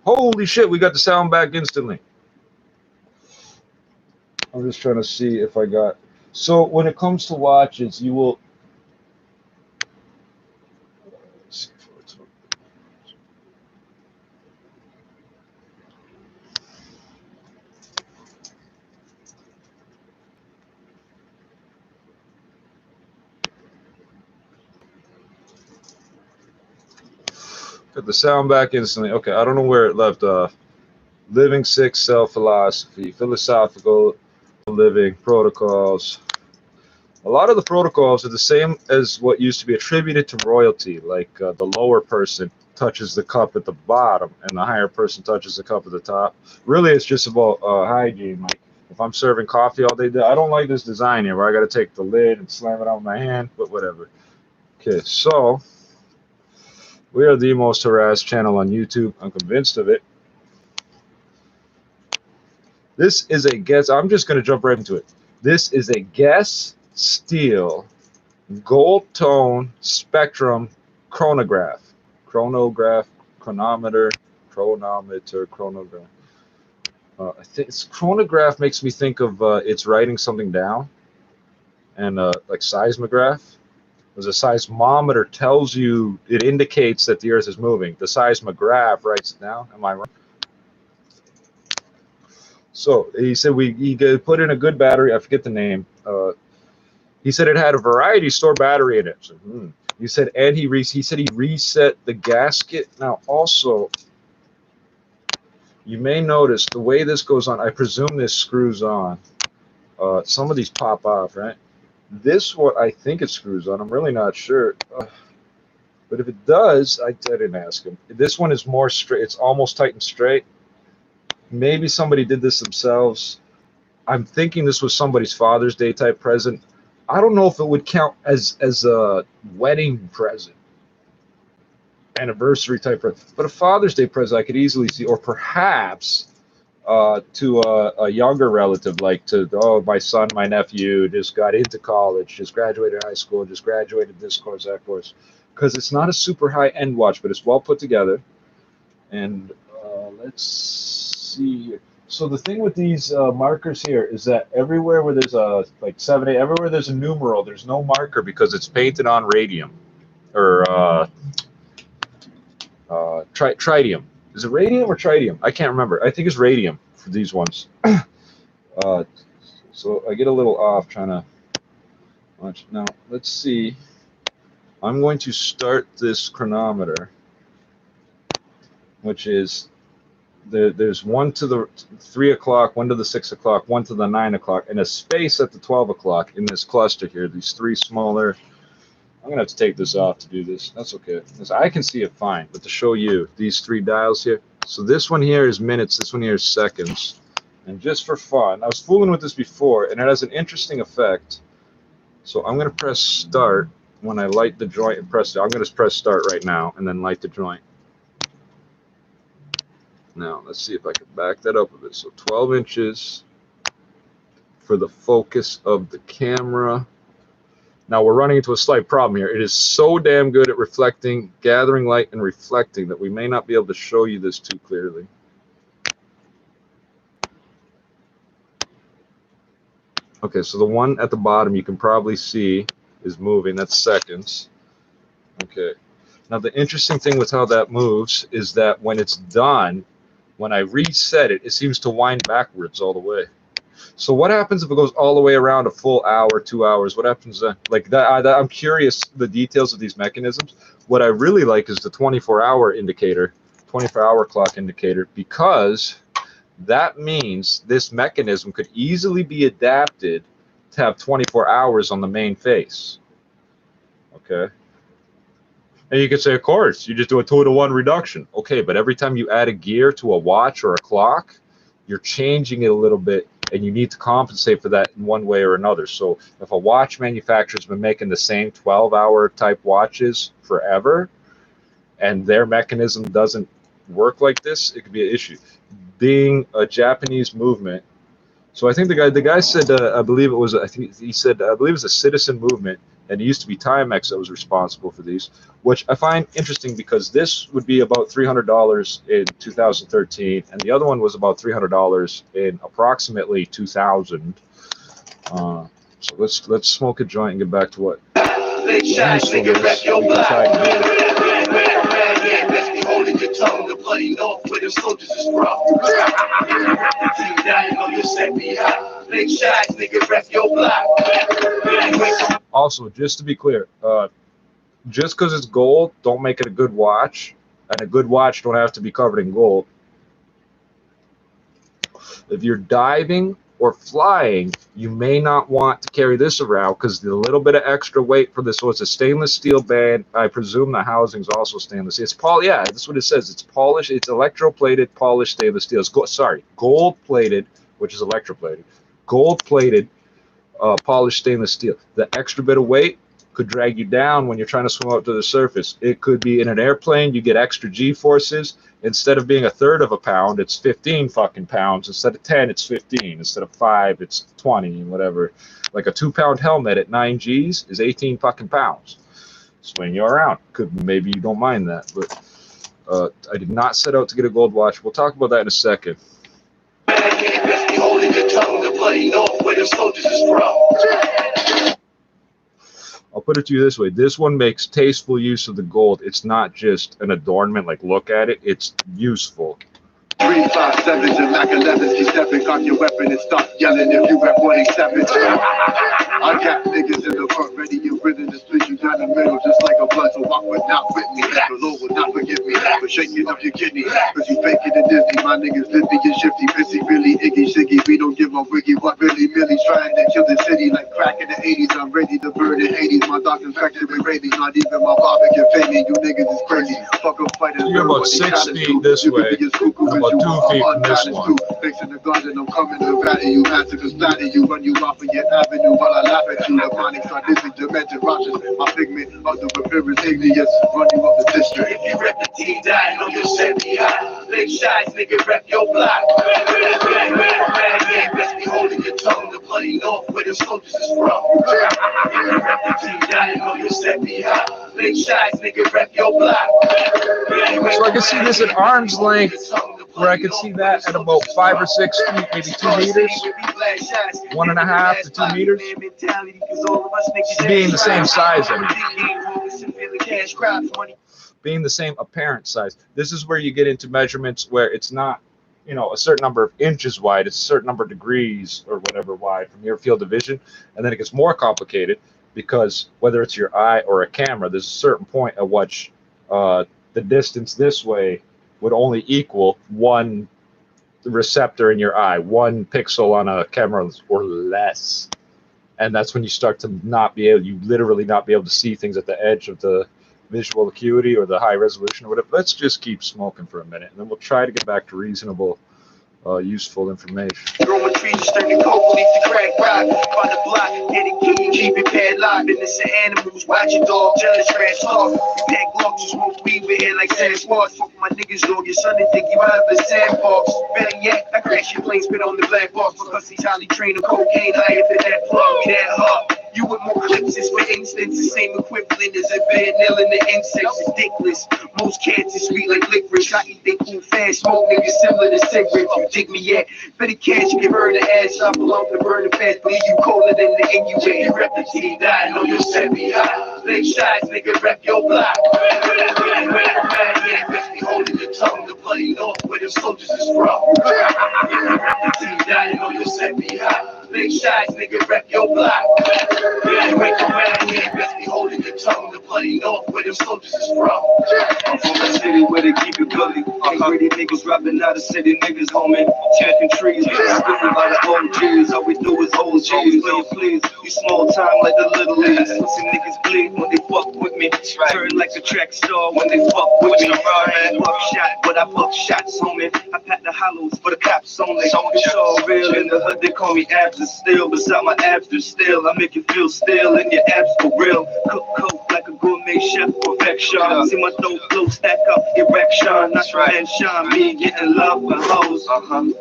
Holy shit, we got the sound back instantly. I'm just trying to see if I got... So when it comes to watches, you will... Got the sound back instantly. Okay, I don't know where it left off. Living sick, self-philosophy, philosophical living, protocols. A lot of the protocols are the same as what used to be attributed to royalty, like the lower person touches the cup at the bottom and the higher person touches the cup at the top. Really, it's just about hygiene. Like if I'm serving coffee all day, I don't like this design here where I got to take the lid and slam it out with my hand, but whatever. Okay, so we are the most harassed channel on YouTube. I'm convinced of it. This is a Guess. I'm just going to jump right into it. This is a Guess Steel gold tone spectrum chronograph. Chronograph, chronometer, chronograph. I think it's chronograph makes me think of it's writing something down, and like seismograph. Because a seismometer tells you, it indicates that the Earth is moving. The seismograph writes it down. Am I wrong? So he said he put in a good battery. I forget the name. He said it had a variety store battery in it. So, He said, and he said he reset the gasket. Now, also, you may notice the way this goes on. I presume this screws on. Some of these pop off, right? This one, I think it screws on. I'm really not sure. But if it does, I didn't ask him. This one is more straight. It's almost tight and straight. Maybe somebody did this themselves. I'm thinking this was somebody's Father's Day type present. I don't know if it would count as a wedding present, anniversary type present, but a Father's Day present I could easily see, or perhaps to a younger relative, like my son, my nephew just got into college, just graduated high school, just graduated this course, that course, because it's not a super high-end watch, but it's well put together. And let's see here. So the thing with these markers here is that everywhere where there's a like 7A, everywhere there's a numeral, there's no marker because it's painted on radium or tritium. Is it radium or tritium? I can't remember. I think it's radium for these ones. So I get a little off trying to watch. Now let's see. I'm going to start this chronometer, which is there's one to the 3 o'clock, one to the 6 o'clock, one to the 9 o'clock, and a space at the 12 o'clock in this cluster here. These three smaller. I'm gonna have to take this off to do this. That's okay. I can see it fine, but to show you these three dials here. So this one here is minutes. This one here is seconds. And just for fun, I was fooling with this before, and it has an interesting effect. So I'm gonna press start when I light the joint and press it. I'm gonna press start right now and then light the joint. Now, let's see if I can back that up a bit. So 12 inches for the focus of the camera. Now, we're running into a slight problem here. It is so damn good at reflecting, gathering light and reflecting that we may not be able to show you this too clearly. Okay, so the one at the bottom you can probably see is moving. That's seconds. Okay. Now, the interesting thing with how that moves is that when it's done, when I reset it, it seems to wind backwards all the way. So what happens if it goes all the way around a full hour, 2 hours? What happens then? Like that, I'm curious the details of these mechanisms. What I really like is the 24-hour indicator, 24-hour clock indicator, because that means this mechanism could easily be adapted to have 24 hours on the main face. Okay. And you could say, of course, you just do a 2-to-1 reduction. Okay, but every time you add a gear to a watch or a clock, you're changing it a little bit, and you need to compensate for that in one way or another. So if a watch manufacturer's been making the same 12-hour type watches forever, and their mechanism doesn't work like this, it could be an issue. Being a Japanese movement, so I think the guy said, I believe it was, I think he said, I believe it was a citizen movement, and it used to be Timex that was responsible for these, which I find interesting because this would be about $300 in 2013, and the other one was about $300 in approximately 2000. So let's smoke a joint and get back to what usefulness we can try to do. Holding your tongue, the bloody north where the soldiers is from. Team down, know you set me high. Big shots, nigga, rep your block. Also, just to be clear, just because it's gold, don't make it a good watch, and a good watch don't have to be covered in gold. If you're diving or flying, you may not want to carry this around because the little bit of extra weight for this. So it's a stainless steel band. I presume the housing's also stainless. It's yeah, that's what it says. It's polished. It's electroplated, polished stainless steel. It's gold plated, which is electroplated. Gold plated, polished stainless steel. The extra bit of weight could drag you down when you're trying to swim up to the surface. It could be in an airplane. You get extra G forces. Instead of being 1/3 of a pound, it's 15 fucking pounds. Instead of 10, it's 15. Instead of 5, it's 20, whatever. Like a 2-pound helmet at 9 Gs is 18 fucking pounds. Swing you around. Maybe you don't mind that, but I did not set out to get a gold watch. We'll talk about that in a second. Holding your tongue, the bloody north where the soldiers is from. I'll put it to you this way. This one makes tasteful use of the gold. It's not just an adornment, like look at it. It's useful. 3, 5, 7s and Mac 11s. Keep stepping on your weapon and start yelling if you rep 187. I got niggas in the front ready. You written the split you down the middle just like a blood. So walk with not with me. The Lord will not forgive me for shaking up your kidney. Cause you fake it and Disney. My niggas lippy and shifty. Pissy, Billy, Iggy, Shiggy. We don't give a wiggy. What really, Millie trying to kill the city like crack in the 80s. I'm ready to burn in Hades. My dog infected with rabies. Not even my barber can fade me. You niggas is crazy. Fuck a fighter. You're about 6 feet this way. About 2 feet from this one. Fixing the garden, I'm coming to batter you, massacre splatter you, run you off of your avenue while I laugh at you. The chronic sadistic demented Russians, my pigment of the appearance igneous, run you up the district. If you rep the team down, know you set me high. Big shots, nigga, rep your block. Best be holding your tongue, the bloody north where the soldiers is from. If you rep the team down, know you set me high. Big shots, nigga, rep your block. So I can see this at arm's length, where I can see that at about 5 or 6 feet, maybe 2 meters, 1.5 to 2 meters, being the same size. Being the same apparent size. This is where you get into measurements where it's not, you know, a certain number of inches wide, it's a certain number of degrees or whatever wide from your field of vision, and then it gets more complicated because whether it's your eye or a camera, there's a certain point at which the distance this way would only equal one receptor in your eye, 1 pixel on a camera or less. And that's when you start to literally not be able to see things at the edge of the visual acuity or the high resolution or whatever. Let's just keep smoking for a minute, and then we'll try to get back to reasonable, useful information. Growing trees, turning coke, leaf to crack rock. On the block, getting key, keep it padlocked. Innocent animals, watch your dog, jealous, trash talk. Pack blocks, smoke weed, we here like Sasquatch. Fuck my niggas, dog, your son, and think you out of the sandbox. Better yet, I crash your plane, spit on the black box. Because he's highly trained on cocaine, higher than that plug, we that hard. You with more clips is, for instance, the same equivalent as a bed nailing the insects. Ridiculous. Most cats is sweet like licorice. I eat they cool fast, smoke niggas similar to cigarettes. You dig me yet? For the cash, give her the ass. I belong to burn the fast, believe you colder than the Inuit. You rep the team, die, know you set me high. Big shots, nigga, rep your block. Best be holding your tongue, the bloody north where the soldiers is from. You rep the team, die, know you set me high. Big shots, nigga, rep your block. You ain't come around here, best be holding your tongue, the bloody north where them soldiers is from. I'm from the city where they keep it gully. Pretty niggas rapping out of city niggas, homie. Chanting trees, spitting by the OGs. All we do is OGs. Play please, you small time like the little leagues. Pussy niggas bleed when they fuck with me. Turn like a track star when they fuck with me. Buck shot, but I buck shots, homie. I pack the hollows for the cops only. It's all real in the hood, they call me abs and still. Beside my abs, they're still. I make you feel still in your abs for real. Cook coke like a gourmet. Gourmet chef perfection. See my dope flow stack up erection. That's right. And shine me getting love for hoes.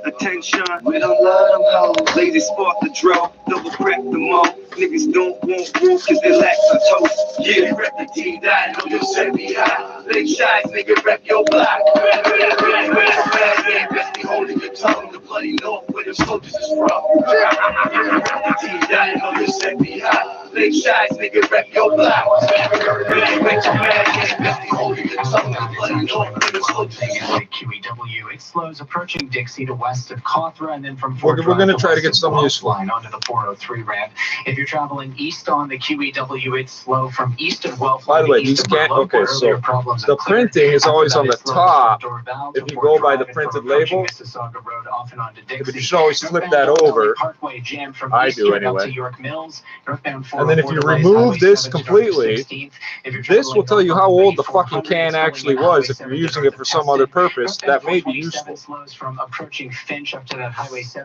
Attention. We don't love them hoes. Lazy spark the draw. Double crack the mall. Niggas don't want roof cause they lack some toast. Yeah, you rep the T-Dot, know you set me high. Big shots, nigga, rep your block. Best be holding your tongue. The bloody north where the soldiers is from. Yeah, you rep the T-Dot, know you set me high. Big shots, nigga, rep your block. Make you mad, best be holding your tongue. The bloody north where the soldiers is from. QEW, it slows approaching Dixie to west of Cawthra and then from We're going to try to get some useful line onto the 403 ramp. If you're traveling east on the QEW, it's slow from east of Guelph. By the way, these can't. Okay, so the printing is always on the top. If you go by the printed label, but you should always flip that over. I do anyway. And then if you remove this completely, this will tell you how old the fucking can actually was. If you're using it for some other purpose, that may be useful.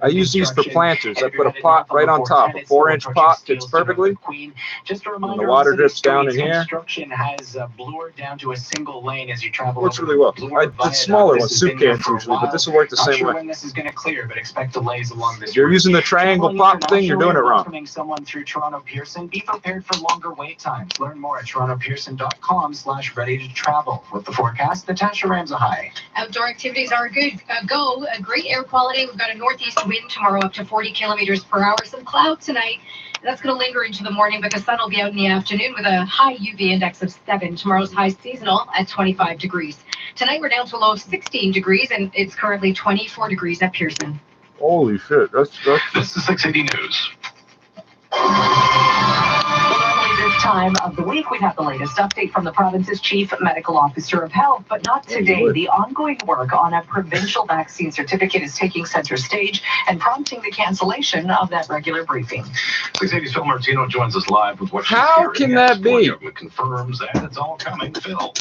I use these for planters. I put a pot right on top. A 4-inch pot fits perfectly. And the water drips down in here. Works really well. The smaller ones, soup cans usually, but this will work the same way. If you're using the triangle pot thing, you're doing it wrong. Be prepared for longer wait times. Learn more at torontopearson.com/ready to travel. With the forecast, Natasha Ramsahai. Outdoor activities are a great air quality. We've got a northeast wind tomorrow up to 40 kilometers per hour. Some cloud tonight. That's going to linger into the morning, but the sun will be out in the afternoon with a high UV index of 7. Tomorrow's high seasonal at 25 degrees. Tonight we're down to a low of 16 degrees, and it's currently 24 degrees at Pearson. Holy shit. That's... This is 680 News. This time of the week, we have the latest update from the province's chief medical officer of health, but not today. The ongoing work on a provincial vaccine certificate is taking center stage and prompting the cancellation of that regular briefing. 680's Phil Martino joins us live with what she's How hearing. can that be? The government confirms that it's all coming. Phil.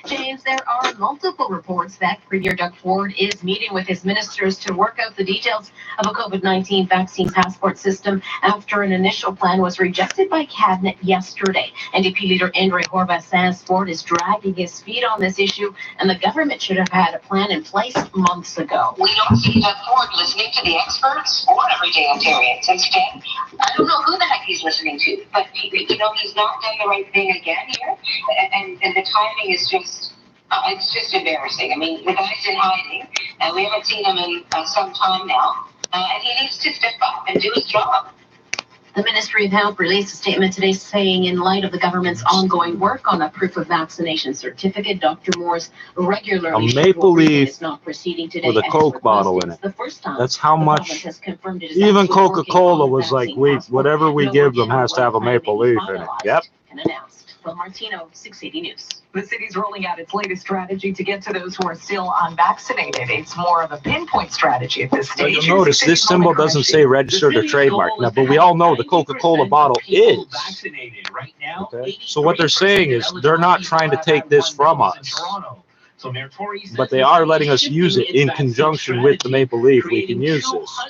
James, there are multiple reports that Premier Doug Ford is meeting with his ministers to work out the details of a COVID-19 vaccine passport system after an initial plan was rejected by Cabinet yesterday. NDP leader Andre Horwath says Ford is dragging his feet on this issue, and the government should have had a plan in place months ago. We don't see Doug Ford listening to the experts or everyday Ontarians. Instead, I don't know who the heck he's listening to, but he's not done the right thing again here, and the timing is just. It's just embarrassing. I mean, the guy's in hiding, and we haven't seen him in some time now, and he needs to step up and do his job. The Ministry of Health released a statement today saying in light of the government's ongoing work on a proof of vaccination certificate, Dr. Moore's regularly a maple leaf is not proceeding today with a Coke bottle in it. The first time that's how much. Even Coca-Cola was like, whatever we give them has to have a maple leaf in it. Yep. And announced. Phil Martino, 680 News. The city's rolling out its latest strategy to get to those who are still unvaccinated. It's more of a pinpoint strategy at this stage. You'll notice this symbol doesn't say registered or trademarked. Now, but we all know the Coca-Cola bottle is. Okay? So what they're saying is they're not trying to take this from us. But they are letting us use it in conjunction with the maple leaf. We can use this.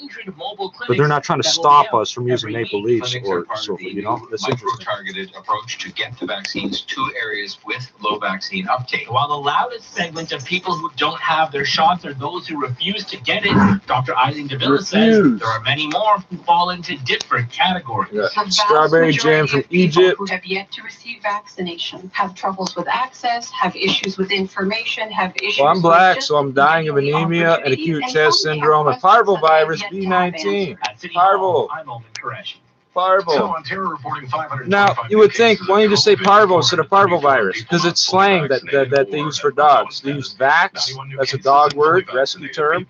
But they're not trying to stop us from using maple leaves or so forth, you know? That's interesting. Targeted approach to get the vaccines to areas with low vaccine uptake. While the loudest segment of people who don't have their shots are those who refuse to get it, Dr. Eileen DeVilla says there are many more who fall into different categories. Yeah. Strawberry jam from Egypt. Who have yet to receive vaccination, have troubles with access, have issues with information, have issues. Well, I'm black, so I'm dying of anemia and acute chest syndrome and parvovirus B19. Parvo. I'm Omen Koresh. Parvo. Ontario reporting 525 Now, you would think, why don't you just say parvo instead of COVID-19 parvovirus? Because it's slang that they use for dogs. They use vax, that's a dog word, rescue term.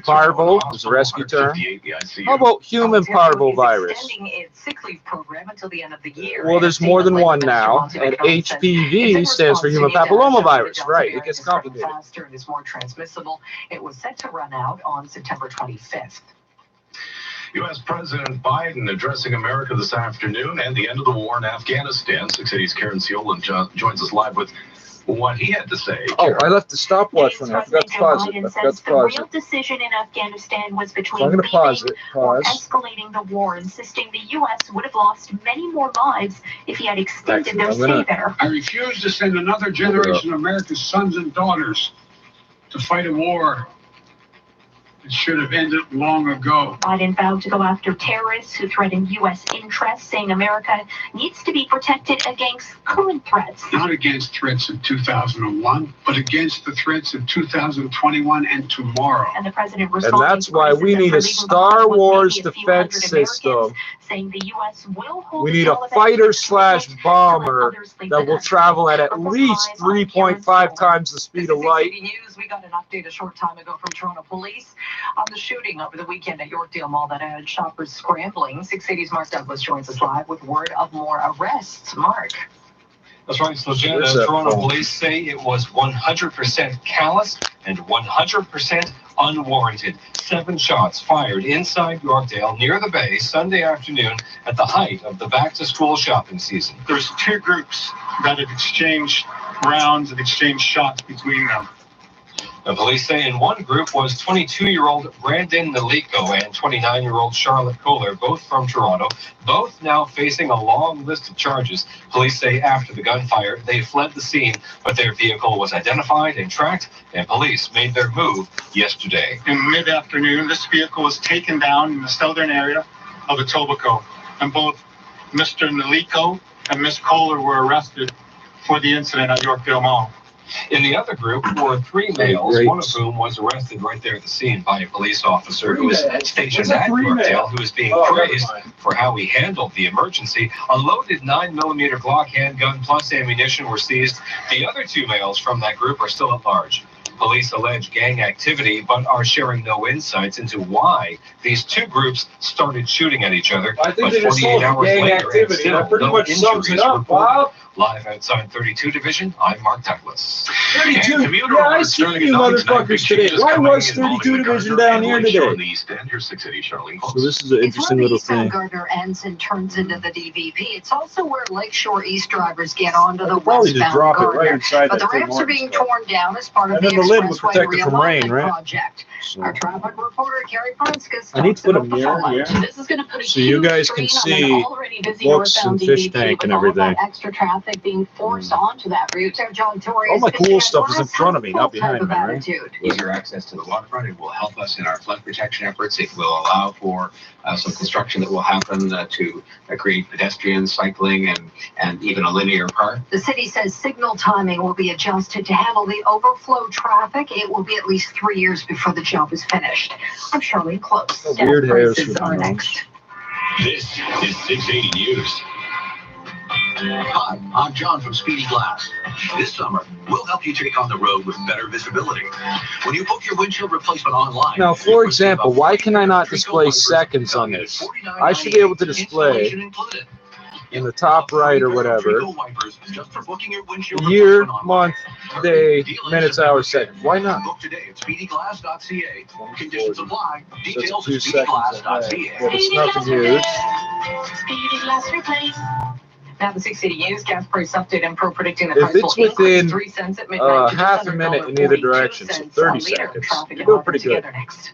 Parvo is a rescue term. How about human parvovirus? Well, there's more than one now, and HPV stands for human papillomavirus. Right, it gets complicated. Faster and is more transmissible. It was set to run out on September 25th. U.S. President Biden addressing America this afternoon and the end of the war in Afghanistan. 680's Karen Seolan joins us live with what he had to say. Oh, I left the stopwatch on. I forgot to pause it. I forgot to pause the real it. decision in Afghanistan was between So I'm going to pause it. or Pause. escalating the war, insisting the U.S. would have lost many more lives if he had extended Actually, their I'm gonna- stay there. I refuse to send another generation of America's sons and daughters to fight a war that should have ended long ago. Biden vowed to go after terrorists who threaten U.S. interests, saying America needs to be protected against current threats. Not against threats of 2001, but against the threats of 2021 and tomorrow. And the president And responded that's why we need a Star Wars defense system. Saying the U.S. will hold We need a fighter/bomber that will travel at least 3.5 times the speed of light. News. We got an update a short time ago from Toronto Police on the shooting over the weekend at Yorkdale Mall that had shoppers scrambling. 680's Mark Douglas joins us live with word of more arrests. Mark. That's right. So, Jen, Where's that Toronto phone? police say it was 100% callous and 100% unwarranted. 7 shots fired inside Yorkdale near the bay Sunday afternoon at the height of the back-to-school shopping season. There's 2 groups that have exchanged rounds and exchanged shots between them. The police say in one group was 22-year-old Brandon Naliko and 29-year-old Charlotte Kohler, both from Toronto, both now facing a long list of charges. Police say after the gunfire, they fled the scene, but their vehicle was identified and tracked, and police made their move yesterday. In mid-afternoon, this vehicle was taken down in the southern area of Etobicoke, and both Mr. Naliko and Ms. Kohler were arrested for the incident at Yorkdale Mall. In the other group were 3 males, one of whom was arrested right there at the scene by a police officer who was stationed at Yorkdale, who is being praised for how he handled the emergency. A loaded 9mm Glock handgun plus ammunition were seized. The other 2 males from that group are still at large. Police allege gang activity, but are sharing no insights into why these 2 groups started shooting at each other. I think But they just 48 hours gang later, and activity. still That pretty no much sums it injuries up, reported. Bob. Live outside 32 Division, I'm Mark Douglas. 32. Yeah, I see you motherfuckers today. Why was 32 Division down here today? So this is an interesting little thing. Gardner ends and turns into the DVP. It's also where Lakeshore East drivers get onto the Probably just westbound drop it right Gardner. inside But the that ramps are being torn down as part of And the then the lid would Expressway protect it from rain, Realignment right? Project. Our traffic reporter, Carrie Prinskis, I need to put a talks about the mirror fallout. here This is going to put a so you huge guys can strain on see an already busy books northbound and fish DVP tank with and all of that everything. extra traffic being forced onto that route. John Torres, All my cool stuff is in front of me, not behind me, right? Easier access to the waterfront. It will help us in our flood protection efforts. It will allow for some construction that will happen to create pedestrian cycling and even a linear park. The city says signal timing will be adjusted to handle the overflow traffic. It will be at least 3 years before the job is finished. I'm Charlene Close. Weird hairs Prices for are me. next. This is 680 News. Hi, I'm John from Speedy Glass. This summer, we'll help you take on the road with better visibility. When you book your windshield replacement online... Now, for example, why can I not display seconds on this? I should be able to display in the top right or whatever, year, month, day, minutes, hours, seconds. Why not? Book today at speedyglass.ca. Conditions apply. So it's a Details few at seconds. speedyglass.ca. But it's nothing huge. Speedy Glass replace. Now the 680 News gas price update and pro predicting the If price it's will increase within 3 cents at midnight to just half a under minute in either $1.42 direction, so 30 a liter. seconds, Traffic you're doing and pretty weather good. together next.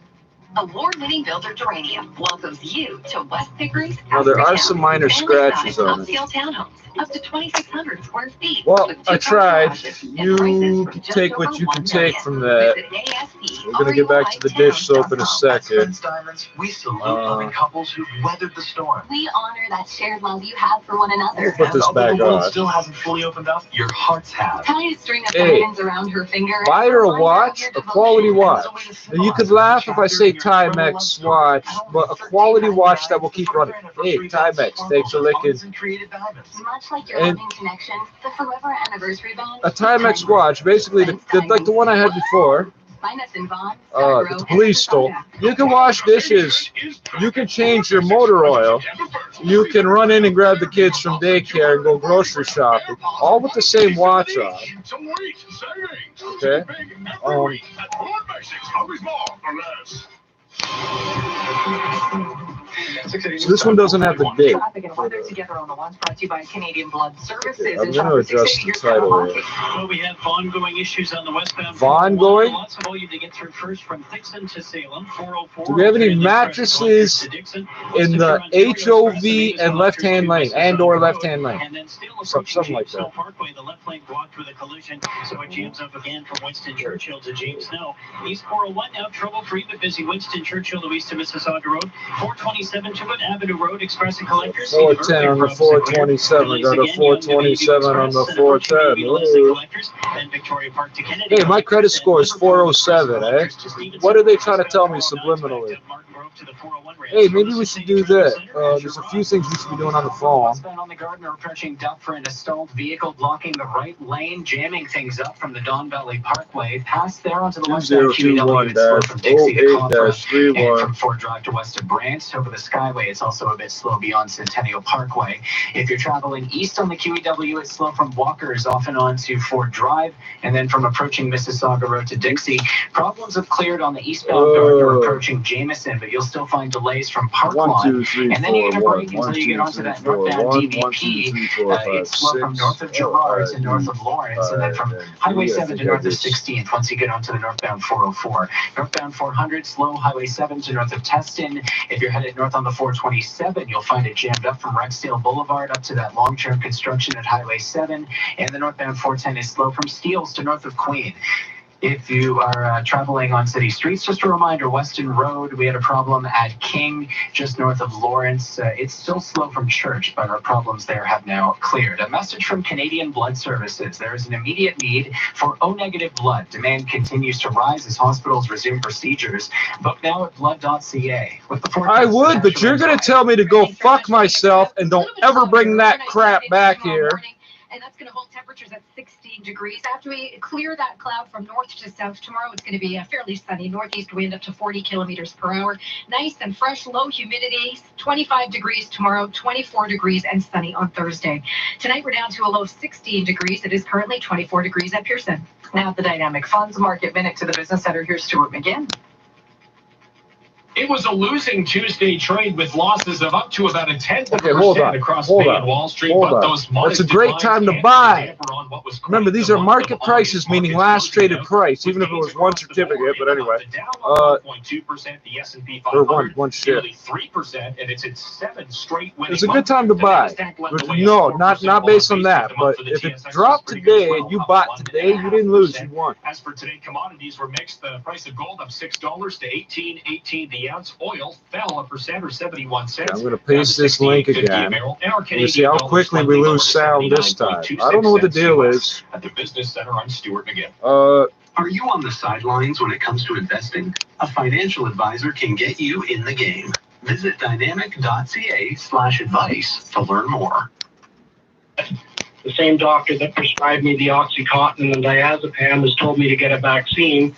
Award-winning builder Duranium welcomes you to West Hickory's. Well, there are some minor scratches on it. Upscale townhomes, up to 2,600 square feet. Well, with I 2 tried. garages and You prices from just take over what you can $1 take million. from that. Visit ASP We're going to get back to the dish soap in a second. We salute loving couples who've weathered the storm. We honor that shared love you have for one another. Put this back on. Still hasn't fully opened up. Your hearts have. Tie a string of Hey, diamonds around her finger. and buy her a remind watch, of your a devotion. quality watch. Now, you could laugh if I say Timex watch, but a quality watch that will keep running. Hey, Timex, thanks for licking. Much like your And- loving connection, the Forever Anniversary Band. A Timex watch, basically, like the one I had before, Find us in Vaughan, that the police stole. You can wash dishes, you can change your motor oil, you can run in and grab the kids from daycare and go grocery shopping, all with the same watch on. Okay? So this one doesn't have the date. Traffic and weather together on the ones brought to you by Canadian Blood Services. Okay, I'm going to adjust the title here. Well, we have Vaughan going issues on the westbound. Vaughan going? Lots of volume to get through first from Dixon to Salem. 404. Do we have any mattresses in the HOV and left-hand lane and/or left-hand lane? And then still Something like that. Parkway, the left lane blocked with a collision, so it jams up again from Winston Churchill to James Snow. East 401 now trouble-free but busy. Winston Churchill to east to Mississauga Road. 427 to Wood Avenue Road. Express and collectors. 410 on the 427. Got a 427 on the 410. Hey, my credit score is 407, eh? What are they trying to tell me subliminally? Hey, maybe we should do that. There's a few things we should be doing on the phone. On the Gardner approaching Duffer and a stalled vehicle blocking the right lane, jamming things up from the Don Valley Parkway. Past there onto the westbound QEW, it's slow from Dixie to Conference, and from Ford Drive to west of Brant. Over the Skyway, it's also a bit slow beyond Centennial Parkway. If you're traveling east on the QEW, it's slow from Walker's off and on to Ford Drive, and then from approaching Mississauga Road to Dixie. Problems have cleared on the eastbound Gardner approaching Jameson, but you'll still find delays from Parkland, and then you're going to brake until you get onto that northbound DVP. It's slow from north of Girard to north of Lawrence, and then from Highway 7 to north of 16th once you get onto the northbound 404. Northbound 400, slow Highway 7 to north of Teston. If you're headed north on the 427, you'll find it jammed up from Rexdale Boulevard up to that long-term construction at Highway 7, and the northbound 410 is slow from Steeles to north of Queen. If you are traveling on city streets, just a reminder, Weston Road, we had a problem at King, just north of Lawrence. It's still slow from Church, but our problems there have now cleared. A message from Canadian Blood Services. There is an immediate need for O-negative blood. Demand continues to rise as hospitals resume procedures. Book now at blood.ca. I would, but you're going to tell me to go fuck myself and don't ever bring that crap back here. And that's going to hold temperatures at 16 degrees. After we clear that cloud from north to south tomorrow, it's going to be a fairly sunny northeast wind up to 40 kilometers per hour. Nice and fresh, low humidity, 25 degrees tomorrow, 24 degrees and sunny on Thursday. Tonight we're down to a low 16 degrees. It is currently 24 degrees at Pearson. Now the Dynamic Funds Market Minute to the Business Center. Here's Stuart McGinn. It was a losing Tuesday trade with losses of up to about a 10% across Wall Street. It's a great time to buy. Remember, these are market prices, meaning last traded price, even if it was one certificate. But anyway, the S&P 500 one share. 3%, and it's its 7th straight winning. It's a good time to buy. No, not based on that. But if it dropped today and you bought today, you didn't lose. You won. As for today, commodities were mixed. The price of gold up $6 to $18.18 the ounce. Oil fell 1% or 71 cents. I'm going to paste this link again. You see how quickly we lose sound this time. I don't know what the deal is. At the Business Center, I'm Stuart McGinn. Are you on the sidelines when it comes to investing? A financial advisor can get you in the game. Visit dynamic.ca/advice to learn more. The same doctor that prescribed me the Oxycontin and diazepam has told me to get a vaccine.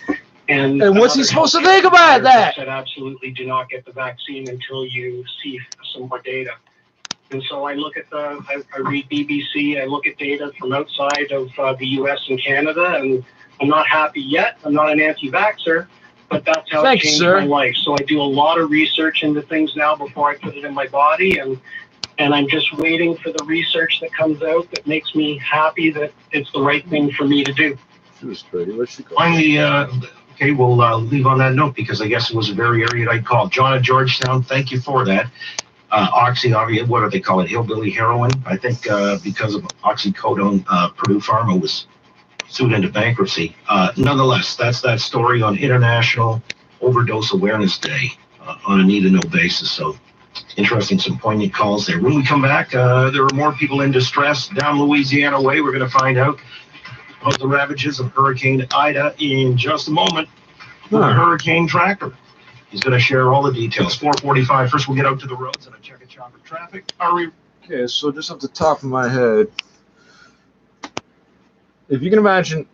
And what's he supposed to think about that? Said absolutely do not get the vaccine until you see some more data. And so I look at I read BBC, I look at data from outside of the US and Canada, and I'm not happy yet. I'm not an anti-vaxxer, but that's how it changed my life. So I do a lot of research into things now before I put it in my body, and I'm just waiting for the research that comes out that makes me happy that it's the right thing for me to do. She was pretty. What's she called? Finally, okay, we'll leave on that note because I guess it was a very erudite call. John at Georgetown, thank you for that. Oxy, what do they call it? Hillbilly heroin. I think because of oxycodone, Purdue Pharma was sued into bankruptcy. Nonetheless, that's that story on International Overdose Awareness Day on a need-to-know basis. So interesting, some poignant calls there. When we come back, there are more people in distress down Louisiana way. We're going to find out about the ravages of Hurricane Ida in just a moment with a hurricane tracker. He's going to share all the details. 4:45. First, we'll get out to the roads and a check of chopper traffic. Okay, so just off the top of my head, if you can imagine,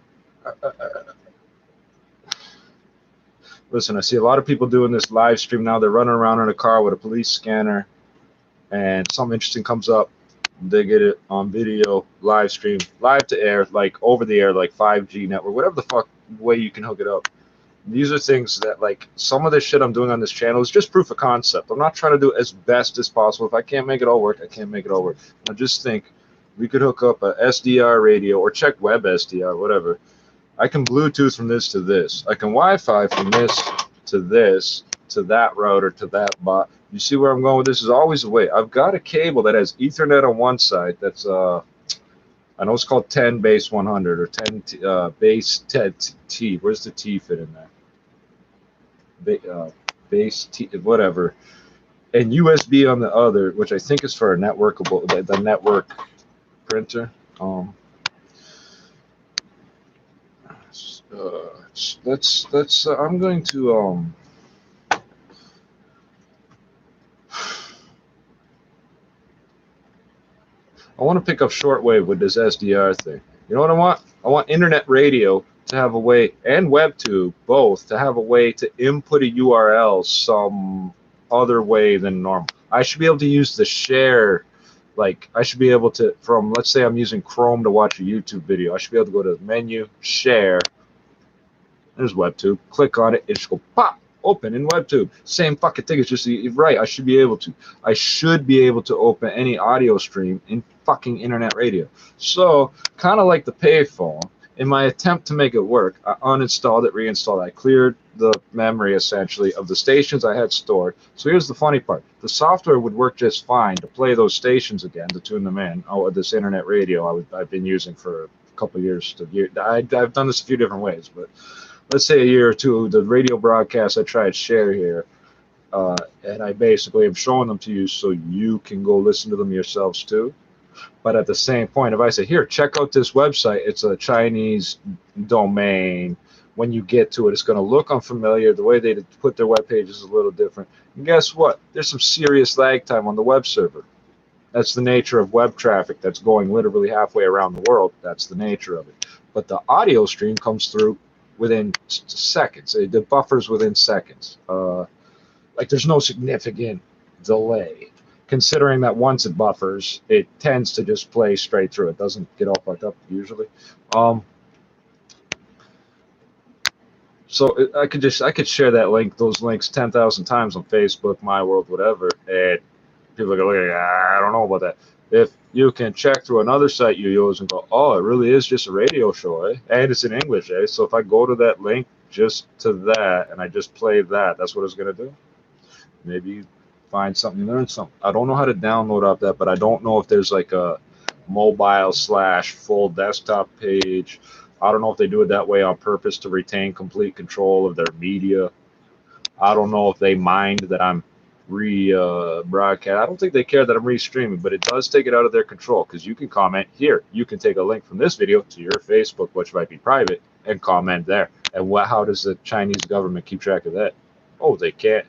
listen, I see a lot of people doing this live stream now. They're running around in a car with a police scanner, and something interesting comes up. They get it on video, live stream, live to air, like over the air, like 5G network, whatever the fuck way you can hook it up. These are things that, like, some of the shit I'm doing on this channel is just proof of concept. I'm not trying to do as best as possible. If I can't make it all work, I can't make it all work. I just think we could hook up a SDR radio or check web SDR, whatever. I can Bluetooth from this to this. I can Wi-Fi from this to that router to that bot. You see where I'm going with this? Is always a way. I've got a cable that has Ethernet on one side. That's I know it's called 10 base 100 or 10 base T. Where's the T fit in there? Base T, whatever. And USB on the other, which I think is for a networkable, the network printer. Let's I'm going to I want to pick up shortwave with this SDR thing. You know what I want? I want internet radio to have a way, and WebTube, both, to have a way to input a URL some other way than normal. I should be able to use the share, like, I should be able to, from, let's say I'm using Chrome to watch a YouTube video, I should be able to go to the menu, share, there's WebTube, click on it, it should go pop, open in WebTube. Same fucking thing, it's just, right, I should be able to open any audio stream in fucking internet radio. So, kind of like the payphone, in my attempt to make it work, I uninstalled it, reinstalled it. I cleared the memory, essentially, of the stations I had stored. So here's the funny part. The software would work just fine to play those stations again, to tune them in. Oh, this internet radio I've been using for a couple of years. I've done this a few different ways, but let's say a year or two, the radio broadcasts I tried share here, and I basically am showing them to you so you can go listen to them yourselves too. But at the same point, if I say, here, check out this website, it's a Chinese domain. When you get to it, it's going to look unfamiliar. The way they put their web page is a little different. And guess what? There's some serious lag time on the web server. That's the nature of web traffic that's going literally halfway around the world. That's the nature of it. But the audio stream comes through within seconds. The buffers within seconds. Like, there's no significant delay. Considering that once it buffers, it tends to just play straight through. It doesn't get all fucked up usually. So I could share that link, those links 10,000 times on Facebook, My World, whatever, and people go, I don't know about that. If you can check through another site you use and go, oh, it really is just a radio show, eh? And it's in English, eh? So if I go to that link just to that and I just play that, that's what it's gonna do. Maybe you find something, learn something. I don't know how to download off that, but I don't know if there's like a mobile / full desktop page. I don't know if they do it that way on purpose to retain complete control of their media. I don't know if they mind that I'm broadcast. I don't think they care that I'm restreaming, but it does take it out of their control, because you can comment here. You can take a link from this video to your Facebook, which might be private, and comment there. And how does the Chinese government keep track of that? Oh, they can't.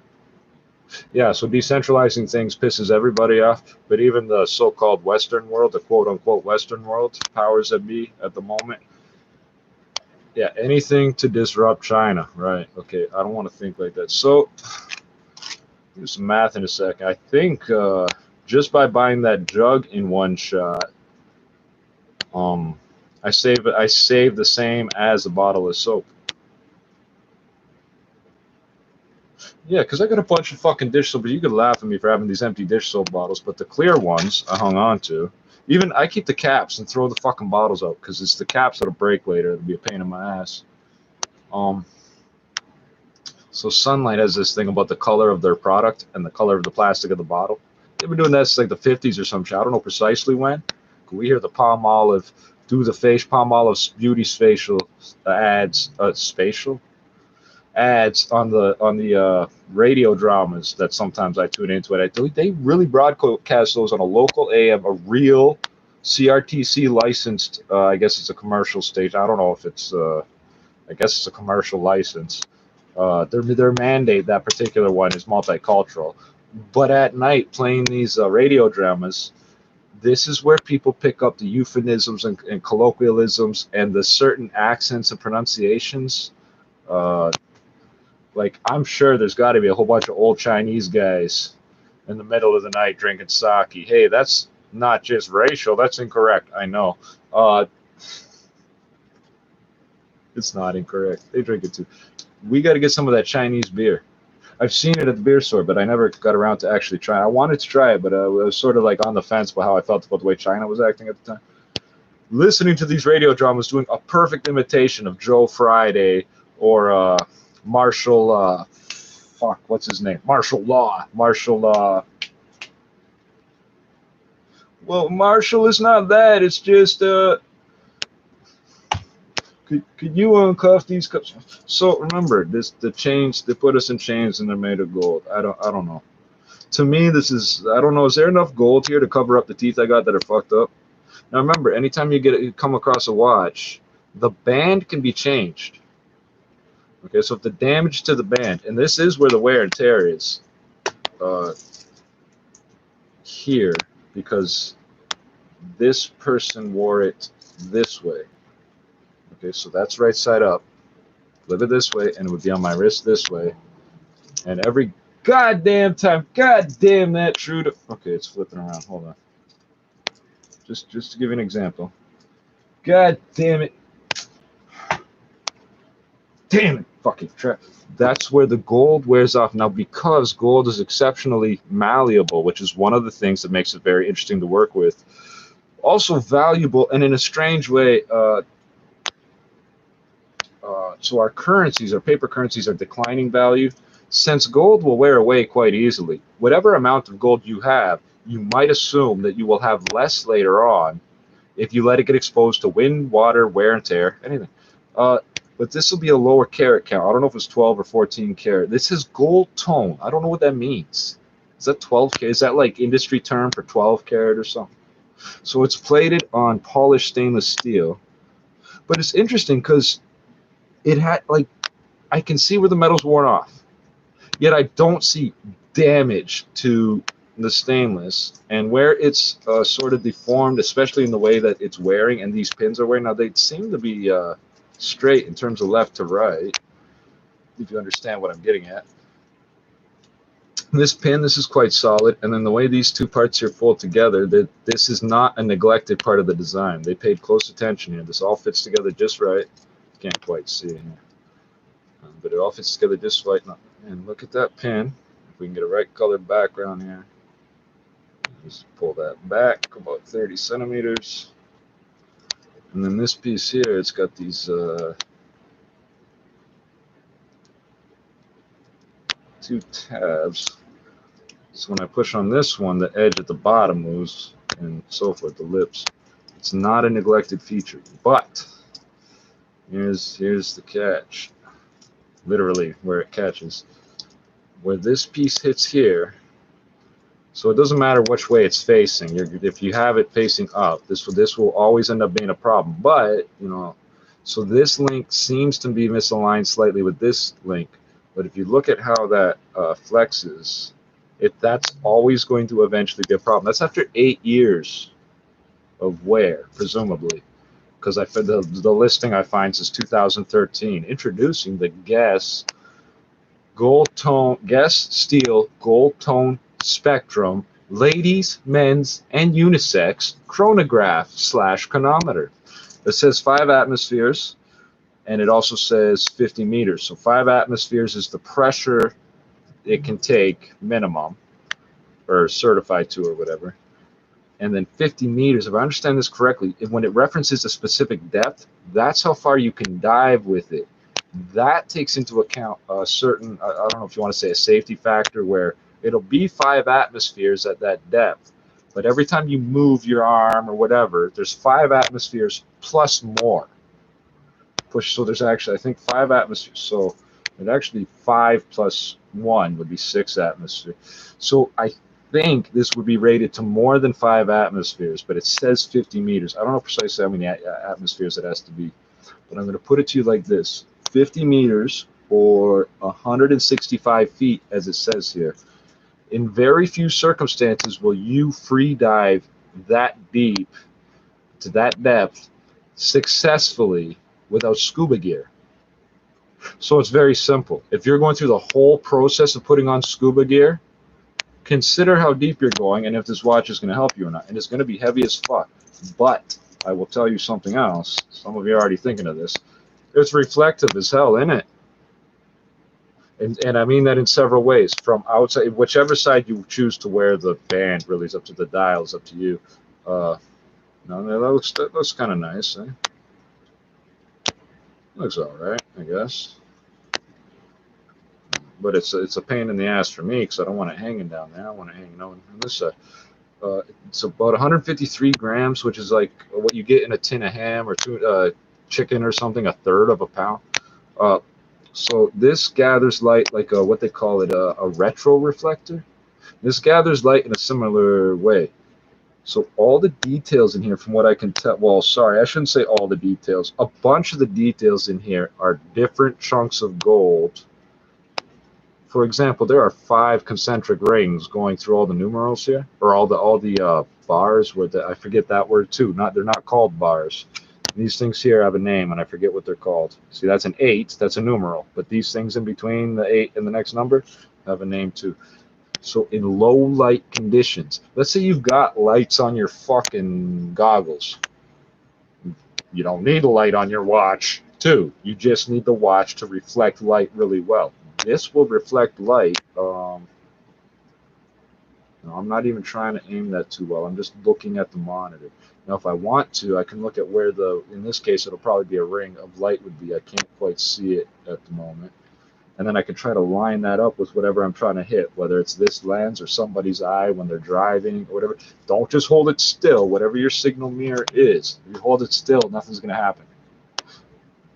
Yeah, so decentralizing things pisses everybody off, but even the so-called Western world, the quote-unquote Western world, powers that be at the moment, yeah, anything to disrupt China, right? Okay, I don't want to think like that. So, do some math in a second. I think just by buying that jug in one shot, I save the same as a bottle of soap. Yeah, because I got a bunch of fucking dish soap, but you could laugh at me for having these empty dish soap bottles, but the clear ones I hung on to. Even I keep the caps and throw the fucking bottles out, because it's the caps that'll break later. It'll be a pain in my ass. So Sunlight has this thing about the color of their product and the color of the plastic of the bottle. They've been doing that since like the 50s or some shit. I don't know precisely when. We hear the Palmolive, Palmolive beauty facial ads, spatial ads on the radio dramas that sometimes I tune into it. They really broadcast those on a local AM, a real CRTC licensed. I guess it's a commercial station. I don't know if it's. I guess it's a commercial license. Their mandate, that particular one, is multicultural. But at night, playing these radio dramas, this is where people pick up the euphemisms and colloquialisms and the certain accents and pronunciations. Like, I'm sure there's got to be a whole bunch of old Chinese guys in the middle of the night drinking sake. Hey, that's not just racial. That's incorrect. I know. It's not incorrect. They drink it too. we got to get some of that Chinese beer. I've seen it at the beer store, but I never got around to actually trying. I wanted to try it, but I was sort of like on the fence about how I felt about the way China was acting at the time. Listening to these radio dramas doing a perfect imitation of Joe Friday or Marshall, fuck, what's his name? Marshall Law. Well, Marshall is not that. It's just, could you uncuff these cups? So remember, the chains, they put us in chains and they're made of gold. I don't know. To me, this is, I don't know, is there enough gold here to cover up the teeth I got that are fucked up? Now remember, anytime you come across a watch, the band can be changed. Okay, so if the damage to the band, and this is where the wear and tear is, here, because this person wore it this way. Okay, so that's right side up. Flip it this way, and it would be on my wrist this way. And every goddamn time, goddamn that true to, okay, it's flipping around, hold on. Just to give you an example. God damn it. Damn it, fucking trap. That's where the gold wears off. Now, because gold is exceptionally malleable, which is one of the things that makes it very interesting to work with, also valuable, and in a strange way, so our currencies, our paper currencies, are declining value. Since gold will wear away quite easily, whatever amount of gold you have, you might assume that you will have less later on if you let it get exposed to wind, water, wear and tear, anything. But this will be a lower carat count. I don't know if it's 12 or 14 carat. This is gold tone. I don't know what that means. Is that 12 carat? Is that like industry term for 12 carat or something? So it's plated on polished stainless steel. But it's interesting because it had, like, I can see where the metal's worn off. Yet I don't see damage to the stainless, and where it's sort of deformed, especially in the way that it's wearing and these pins are wearing. Now they seem to be straight in terms of left to right, if you understand what I'm getting at. This pin, this is quite solid, and then the way these two parts here fold together, this is not a neglected part of the design. They paid close attention here. This all fits together just right. Can't quite see it here, but it all fits together just right. And look at that pin. If we can get a right colored background here, just pull that back about 30 centimeters. And then this piece here, it's got these two tabs. So when I push on this one, the edge at the bottom moves, and so forth, the lips. It's not a neglected feature, but here's the catch. Literally where it catches. Where this piece hits here, so it doesn't matter which way it's facing. If you have it facing up, this will always end up being a problem. But, you know, so this link seems to be misaligned slightly with this link. But if you look at how that flexes, that's always going to eventually be a problem. That's after 8 years of wear, presumably, because the listing I find says 2013, introducing the Guess Steel Gold Tone Spectrum Ladies, Men's, and Unisex Chronograph / Chronometer. It says 5 atmospheres, and it also says 50 meters. So 5 atmospheres is the pressure it can take minimum, or certified to, or whatever. And then 50 meters, if I understand this correctly, when it references a specific depth, that's how far you can dive with it. That takes into account a certain, I don't know if you want to say a safety factor, where it'll be 5 atmospheres at that depth. But every time you move your arm or whatever, there's 5 atmospheres plus more. So there's actually, I think, 5 atmospheres. So it actually 5 plus 1 would be 6 atmospheres. So I think this would be rated to more than 5 atmospheres, but it says 50 meters. I don't know precisely how many atmospheres it has to be, but I'm going to put it to you like this. 50 meters, or 165 feet, as it says here. In very few circumstances will you free dive that deep, to that depth, successfully without scuba gear. So it's very simple. If you're going through the whole process of putting on scuba gear, consider how deep you're going and if this watch is going to help you or not. And it's going to be heavy as fuck. But I will tell you something else. Some of you are already thinking of this. It's reflective as hell, isn't it? And I mean that in several ways. From outside, whichever side you choose to wear the band really is up to the dial, is up to you. No, that looks kind of nice. Eh? Looks all right, I guess. But it's a pain in the ass for me because I don't want it hanging down there. I want it hanging on this side. It's about 153 grams, which is like what you get in a tin of ham or chicken or something, a third of a pound. So this gathers light like what they call it, a retro reflector. This gathers light in a similar way. So all the details in here, from what I can tell, well, sorry, I shouldn't say all the details. A bunch of the details in here are different chunks of gold. For example, there are 5 concentric rings going through all the numerals here, or all the bars. I forget that word too. They're not called bars. These things here have a name, and I forget what they're called. See, that's an 8. That's a numeral. But these things in between the 8 and the next number have a name too. So in low light conditions, let's say you've got lights on your fucking goggles. You don't need a light on your watch too. You just need the watch to reflect light really well. This will reflect light. No, I'm not even trying to aim that too well. I'm just looking at the monitor. Now, if I want to, I can look at where in this case, it'll probably be a ring of light would be. I can't quite see it at the moment. And then I can try to line that up with whatever I'm trying to hit, whether it's this lens or somebody's eye when they're driving or whatever. Don't just hold it still. Whatever your signal mirror is, if you hold it still, nothing's going to happen.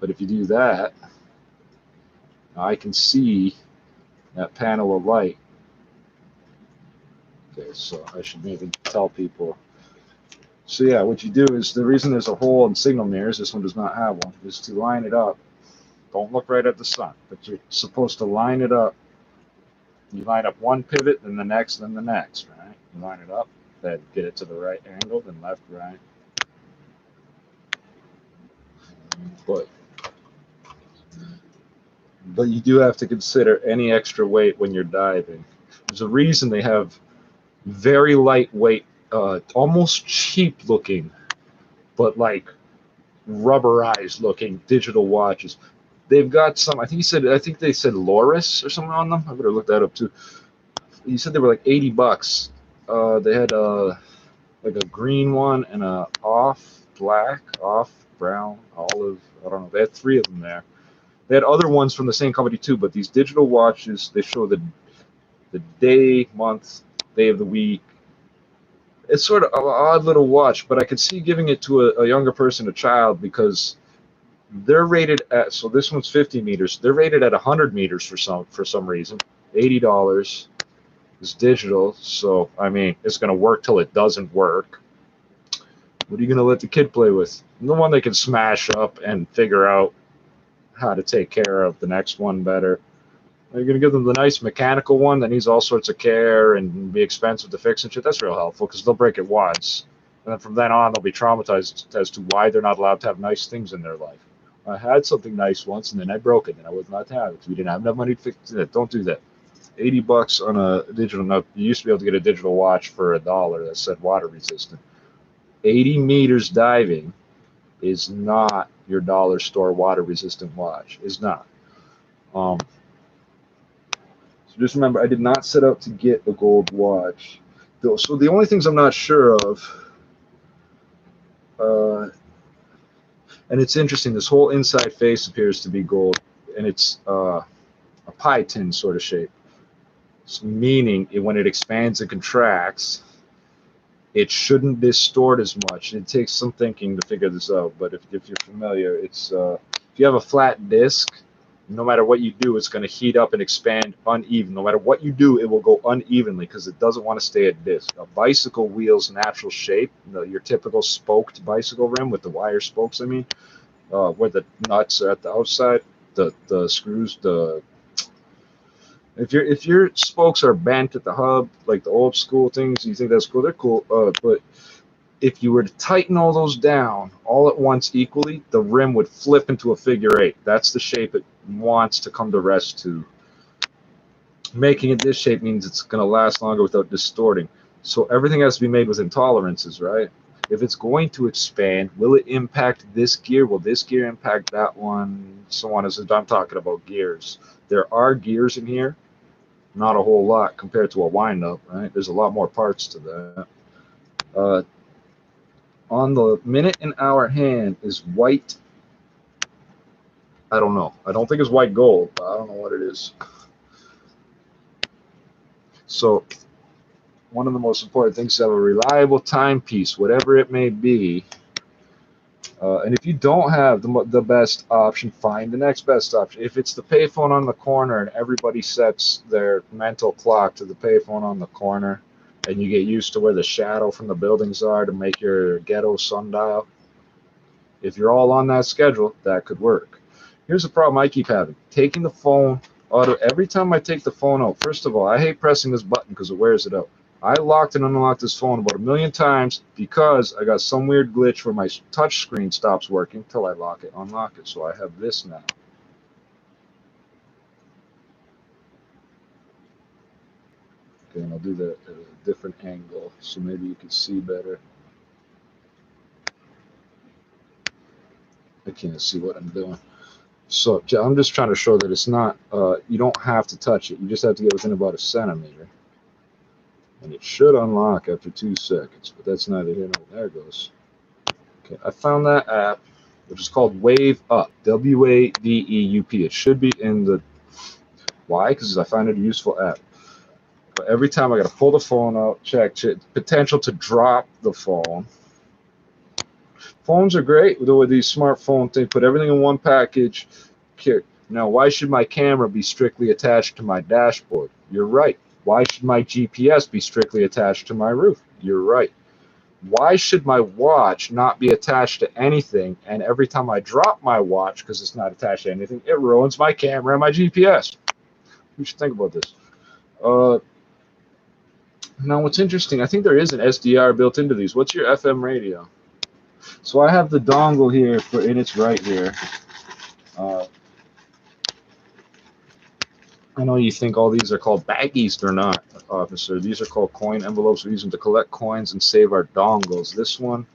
But if you do that, I can see that panel of light. Okay, so I should maybe tell people. So yeah, what you do is, the reason there's a hole in signal mirrors, this one does not have one, is to line it up. Don't look right at the sun, but you're supposed to line it up. You line up one pivot, then the next, then the next, right? You line it up, then get it to the right angle, then left, right. But you do have to consider any extra weight when you're diving. There's a reason they have very lightweight, almost cheap looking, but like rubberized looking digital watches. They've got some, I think they said Loris or something on them. I better look that up too. He said they were like $80. They had like a green one and a off black, off brown, olive. I don't know. They had 3 of them there. They had other ones from the same company too, but these digital watches, they show the day, month, day of the week. It's sort of an odd little watch, but I could see giving it to a younger person, a child, because they're rated at, so this one's 50 meters. They're rated at 100 meters for some reason. $80 is digital, so I mean, it's going to work till it doesn't work. What are you going to let the kid play with? The one they can smash up and figure out how to take care of the next one better. Are you going to give them the nice mechanical one that needs all sorts of care and be expensive to fix and shit? That's real helpful, because they'll break it once. And then from then on, they'll be traumatized as to why they're not allowed to have nice things in their life. I had something nice once, and then I broke it, and I was not to have it. We didn't have enough money to fix it. Don't do that. $80 on a digital note. You used to be able to get a digital watch for $1 that said water resistant. 80 meters diving is not your dollar store water resistant watch. It's not. So just remember, I did not set out to get a gold watch. So the only things I'm not sure of, and it's interesting, this whole inside face appears to be gold, and it's a pie tin sort of shape. So meaning when it expands and contracts, it shouldn't distort as much. It takes some thinking to figure this out, but if you're familiar, it's if you have a flat disc, no matter what you do, it's going to heat up and expand uneven. No matter what you do, it will go unevenly because it doesn't want to stay at disc. A bicycle wheel's natural shape, your typical spoked bicycle rim with the wire spokes, I mean, where the nuts are at the outside, the screws, if your spokes are bent at the hub, like the old school things, you think that's cool, they're cool, but if you were to tighten all those down all at once equally, the rim would flip into a figure 8. That's the shape it wants to come to rest to. Making it this shape means it's going to last longer without distorting. So everything has to be made within tolerances, right? If it's going to expand, will it impact this gear? Will this gear impact that one? So on. As I'm talking about gears. There are gears in here, not a whole lot compared to a wind-up, right? There's a lot more parts to that. On the minute and hour hand is white. I don't know. I don't think it's white gold, but I don't know what it is. So one of the most important things is to have a reliable timepiece, whatever it may be. And if you don't have the best option, find the next best option. If it's the payphone on the corner and everybody sets their mental clock to the payphone on the corner, and you get used to where the shadow from the buildings are to make your ghetto sundial, if you're all on that schedule, that could work. Here's the problem I keep having. Taking the phone out of, every time I take the phone out, first of all, I hate pressing this button because it wears it out. I locked and unlocked this phone about 1,000,000 times because I got some weird glitch where my touch screen stops working until I lock it, unlock it. So I have this now. Okay, and I'll do that at a different angle so maybe you can see better. I can't see what I'm doing. So I'm just trying to show that it's not, you don't have to touch it. You just have to get within about 1 centimeter. And it should unlock after 2 seconds, but that's neither here nor there. It goes. Okay, I found that app, which is called Wave Up, W-A-V-E-U-P. It should be in the, why? Because I find it a useful app. But every time I got to pull the phone out, check, potential to drop the phone. Phones are great with these smartphone things. Put everything in one package. Now, why should my camera be strictly attached to my dashboard? You're right. Why should my GPS be strictly attached to my roof? You're right. Why should my watch not be attached to anything? And every time I drop my watch, because it's not attached to anything, it ruins my camera and my GPS. You should think about this. Now, what's interesting, I think there is an SDR built into these. What's your FM radio? So I have the dongle here, and it's right here. I know you think all these are called baggies. They're not, officer. These are called coin envelopes. We use them to collect coins and save our dongles. This one,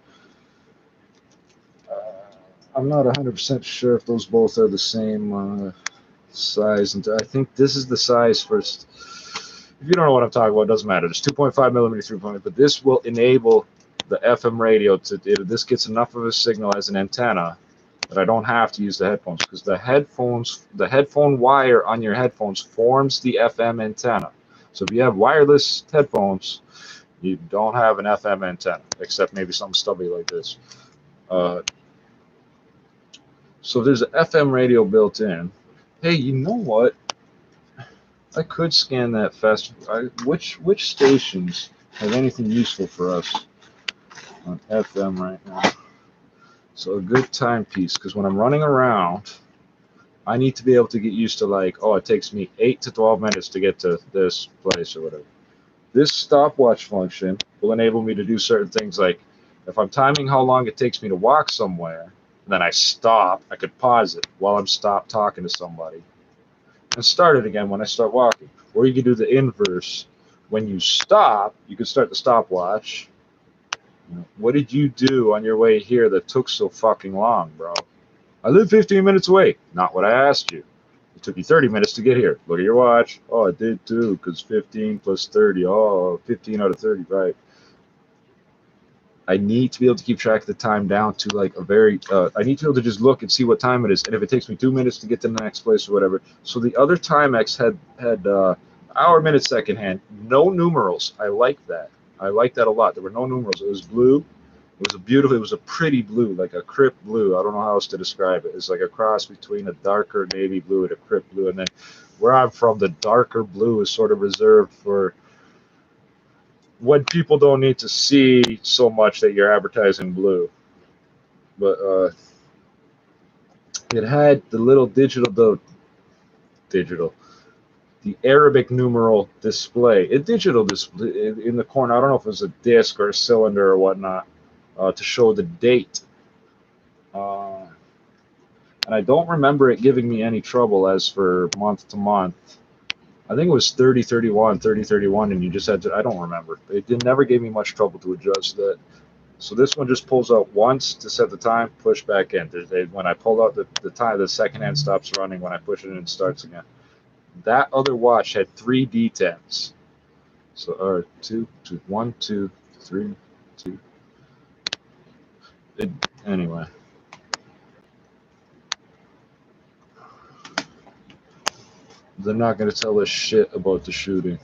I'm not 100% sure if those both are the same size. And I think this is the size first. If you don't know what I'm talking about, it doesn't matter. It's 2.5 millimeter, 3.5, but this will enable the FM radio to, this gets enough of a signal as an antenna that I don't have to use the headphones, because the headphone wire on your headphones forms the FM antenna. So if you have wireless headphones, you don't have an FM antenna, except maybe something stubby like this. So there's an FM radio built in. Hey, you know what? I could scan that fast. Which stations have anything useful for us on FM right now? So a good timepiece, because when I'm running around, I need to be able to get used to, like, oh, it takes me 8 to 12 minutes to get to this place or whatever. This stopwatch function will enable me to do certain things, like if I'm timing how long it takes me to walk somewhere, and then I stop, I could pause it while I'm stopped talking to somebody and start it again when I start walking. Or you can do the inverse. When you stop, you can start the stopwatch. What did you do on your way here that took so fucking long, bro? I live 15 minutes away. Not what I asked you. It took you 30 minutes to get here. Look at your watch. Oh, it did too, because 15 plus 30. Oh, 15 out of 30, right. I need to be able to keep track of the time down to like a very, I need to be able to just look and see what time it is. And if it takes me 2 minutes to get to the next place or whatever. So the other Timex had hour, minute, second hand, no numerals. I like that. I like that a lot. There were no numerals. It was blue. It was a pretty blue, like a crypt blue. I don't know how else to describe it. It's like a cross between a darker navy blue and a crypt blue. And then where I'm from, the darker blue is sort of reserved for when people don't need to see so much that you're advertising blue. But it had the little the Arabic numeral display, a digital display in the corner. I don't know if it was a disc or a cylinder or whatnot, to show the date. And I don't remember it giving me any trouble as for month to month. I think it was 30-31, 30-31, and you just had to, I don't remember. It never gave me much trouble to adjust that. So this one just pulls out once to set the time, push back in. When I pull out the time, the second hand stops running. When I push it in, it starts again. That other watch had 3 D10s. So, or 1, 2, 3, 2. Anyway. They're not going to tell us shit about the shooting.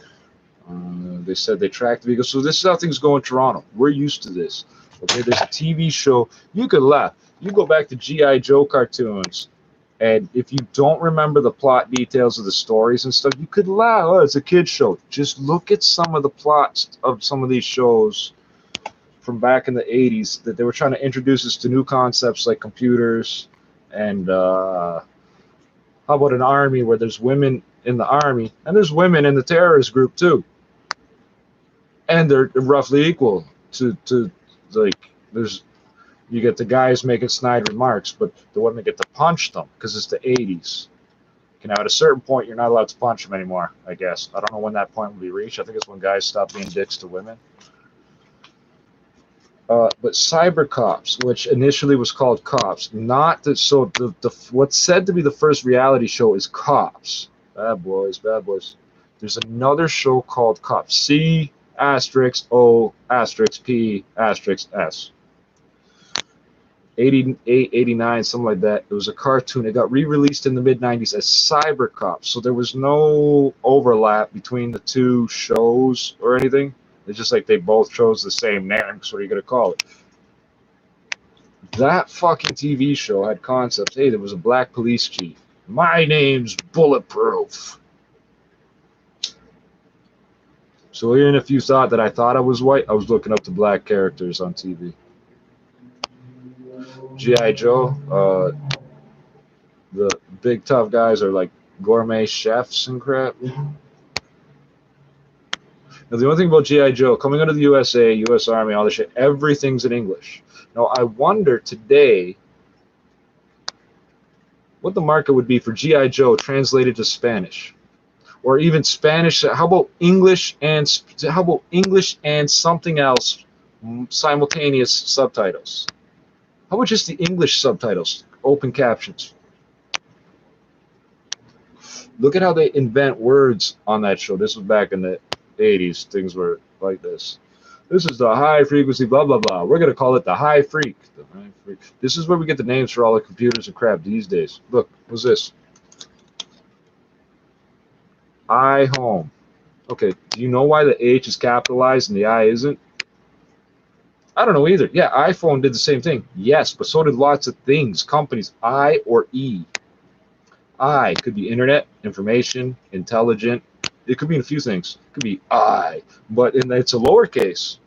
They said they tracked the vehicle. So this is how things go in Toronto. We're used to this. Okay, there's a TV show. You could laugh. You go back to G.I. Joe cartoons, and if you don't remember the plot details of the stories and stuff, you could laugh. Oh, it's a kid's show. Just look at some of the plots of some of these shows from back in the 80s that they were trying to introduce us to new concepts like computers and how about an army where there's women in the army and there's women in the terrorist group too, and they're roughly equal to like there's you get the guys making snide remarks, but the women get to punch them because it's the 80s. You know, at a certain point you're not allowed to punch them anymore. I guess I don't know when that point will be reached. I think it's when guys stop being dicks to women. But cyber cops, which initially was called Cops, not the, so the what's said to be the first reality show is Cops. Bad boys, bad boys. There's another show called Cops. C asterisk O asterisk P asterisk S. 88, 89, something like that. It was a cartoon. It got re-released in the mid-90s as Cyber Cops. So there was no overlap between the two shows or anything. It's just like they both chose the same name, so what are you going to call it? That fucking TV show had concepts. Hey, there was a black police chief. My name's Bulletproof. So even if you thought that I thought I was white, I was looking up to black characters on TV. G.I. Joe, the big tough guys are like gourmet chefs and crap. Now, the only thing about G.I. Joe, coming out of the USA, U.S. Army, all this shit, everything's in English. Now, I wonder today what the market would be for G.I. Joe translated to Spanish. Or even Spanish. How about English and something else, simultaneous subtitles? How about just the English subtitles, open captions? Look at how they invent words on that show. This was back in the 80s. Things were like this. This is the high frequency, blah, blah, blah. We're going to call it the high freak. The high freak. This is where we get the names for all the computers and crap these days. Look, what's this? iHome. Okay, do you know why the H is capitalized and the I isn't? I don't know either. Yeah, iPhone did the same thing. Yes, but so did lots of things, companies. I or E. I could be internet, information, intelligent. It could be in a few things. It could be I, but it's a lowercase.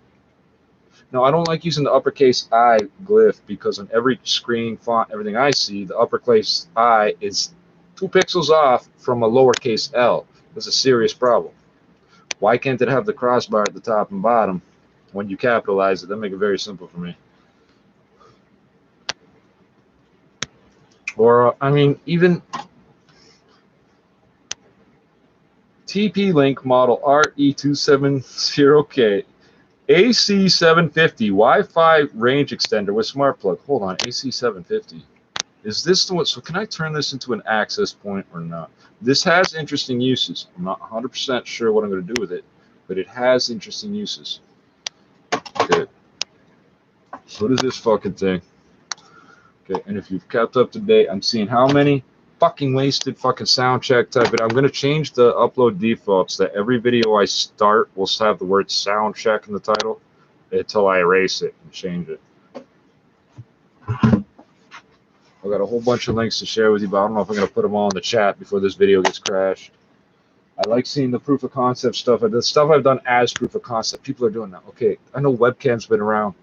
Now, I don't like using the uppercase I glyph because on every screen font, everything I see, the uppercase I is 2 pixels off from a lowercase L. That's a serious problem. Why can't it have the crossbar at the top and bottom when you capitalize it? That make it very simple for me. Or, I mean, even TP-Link model RE270K, AC750 Wi-Fi range extender with smart plug. Hold on, AC750. Is this the one? So can I turn this into an access point or not? This has interesting uses. I'm not 100% sure what I'm going to do with it, but it has interesting uses. Okay. So what is this fucking thing? Okay, and if you've kept up to date, I'm seeing how many fucking wasted fucking sound check type it. I'm going to change the upload defaults that every video I start will have the word sound check in the title until I erase it and change it. I've got a whole bunch of links to share with you, but I don't know if I'm going to put them all in the chat before this video gets crashed. I like seeing the proof of concept stuff. The stuff I've done as proof of concept, people are doing that. Okay, I know webcam's been around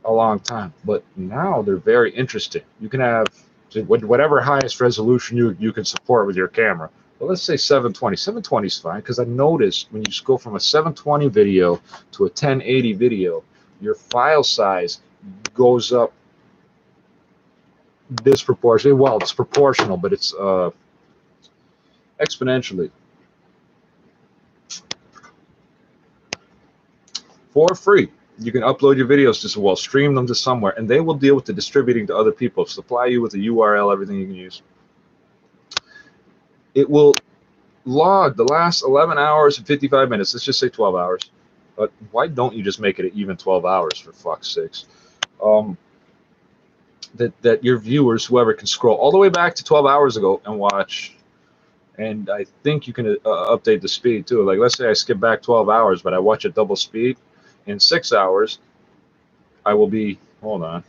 a long time, but now they're very interesting. You can have whatever highest resolution you can support with your camera. Well, let's say 720. 720 is fine because I noticed when you just go from a 720 video to a 1080 video, your file size goes up disproportionately. Well, it's proportional, but it's exponentially. For free. You can upload your videos to, well, stream them to somewhere, and they will deal with the distributing to other people, supply you with a URL, everything you can use. It will log the last 11 hours and 55 minutes. Let's just say 12 hours. But why don't you just make it even 12 hours, for fuck's sakes? That your viewers, whoever, can scroll all the way back to 12 hours ago and watch. And I think you can update the speed too. Like, let's say I skip back 12 hours, but I watch at double speed. In 6 hours, I will be, hold on,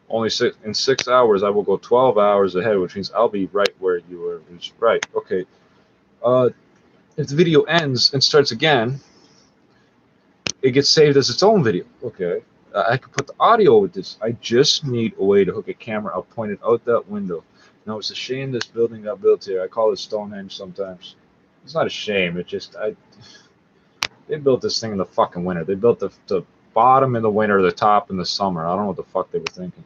in 6 hours, I will go 12 hours ahead, which means I'll be right where you were. Right, okay. If the video ends and starts again, it gets saved as its own video. Okay. I could put the audio with this. I just need a way to hook a camera. I'll point it out that window. Now, it's a shame this building got built here. I call it Stonehenge sometimes. It's not a shame. It just, they built this thing in the fucking winter. They built the bottom in the winter, the top in the summer. I don't know what the fuck they were thinking.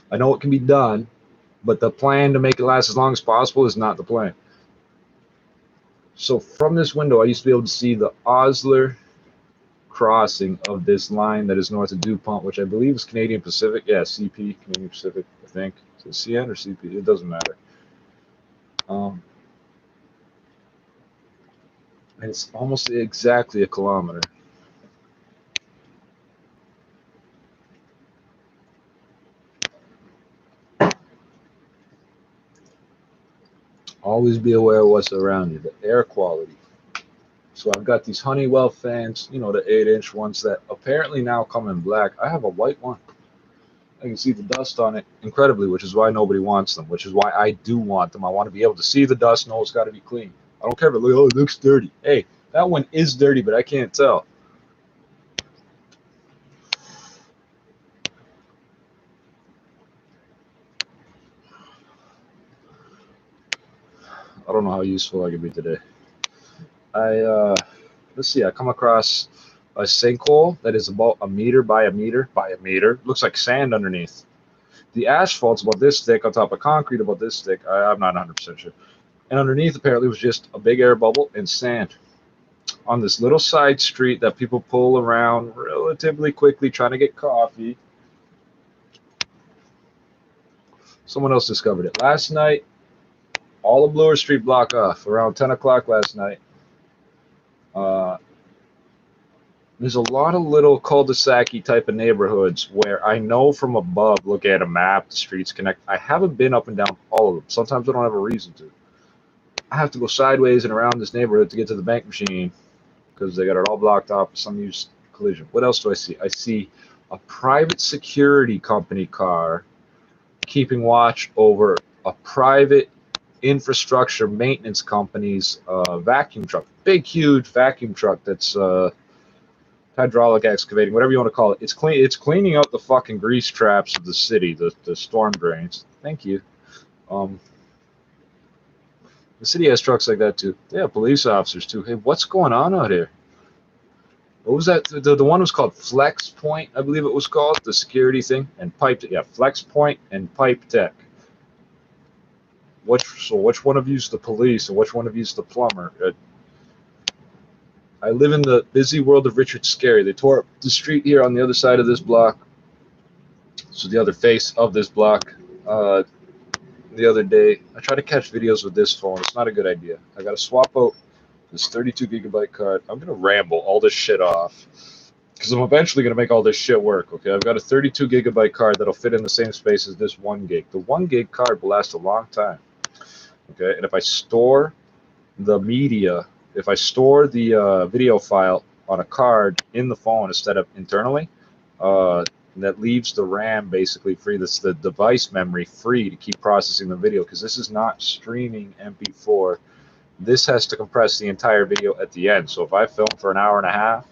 I know it can be done, but the plan to make it last as long as possible is not the plan. So from this window, I used to be able to see the Osler crossing of this line that is north of DuPont, which I believe is Canadian Pacific. Yeah, CP, Canadian Pacific, I think. Is it CN or CP? It doesn't matter. And it's almost exactly a kilometer. Always be aware of what's around you, the air quality. So I've got these Honeywell fans, you know, the 8-inch ones that apparently now come in black. I have a white one. I can see the dust on it incredibly, which is why nobody wants them, which is why I do want them. I want to be able to see the dust, know it's got to be clean. I don't care if it looks dirty. Hey, that one is dirty, but I can't tell. I don't know how useful I can be today. Let's see, I come across a sinkhole that is about a meter by a meter by a meter. Looks like sand underneath. The asphalt's about this thick on top of concrete, about this thick. I'm not 100% sure. And underneath apparently was just a big air bubble and sand. On this little side street that people pull around relatively quickly trying to get coffee. Someone else discovered it. Last night, all of Bloor Street blocked off around 10 o'clock last night. There's a lot of little cul-de-sac-y type of neighborhoods where I know from above, look at a map, the streets connect. I haven't been up and down all of them. Sometimes I don't have a reason to. I have to go sideways and around this neighborhood to get to the bank machine because they got it all blocked off for some used collision. What else do I see? I see a private security company car keeping watch over a private infrastructure maintenance company's vacuum truck. Big, huge vacuum truck that's hydraulic excavating, whatever you want to call it. It's cleaning out the fucking grease traps of the city, the storm drains. Thank you. The city has trucks like that too. They have police officers too. Hey, what's going on out here? What was that? The one was called Flex Point, I believe it was called, the security thing, and Pipe. Yeah, Flex Point and Pipe Tech. Which one of you's the police and which one of you's the plumber? I live in the busy world of Richard Scarry. They tore up the street here on the other side of this block. So the other face of this block. The other day, I tried to catch videos with this phone. It's not a good idea. I got to swap out this 32 gigabyte card. I'm going to ramble all this shit off because I'm eventually going to make all this shit work. Okay, I've got a 32 gigabyte card that'll fit in the same space as this 1 gig. The 1 gig card will last a long time. Okay, and if I store the media, if I store the video file on a card in the phone instead of internally, that leaves the RAM basically free, the device memory free to keep processing the video, because this is not streaming MP4. This has to compress the entire video at the end. So if I film for an hour and a half,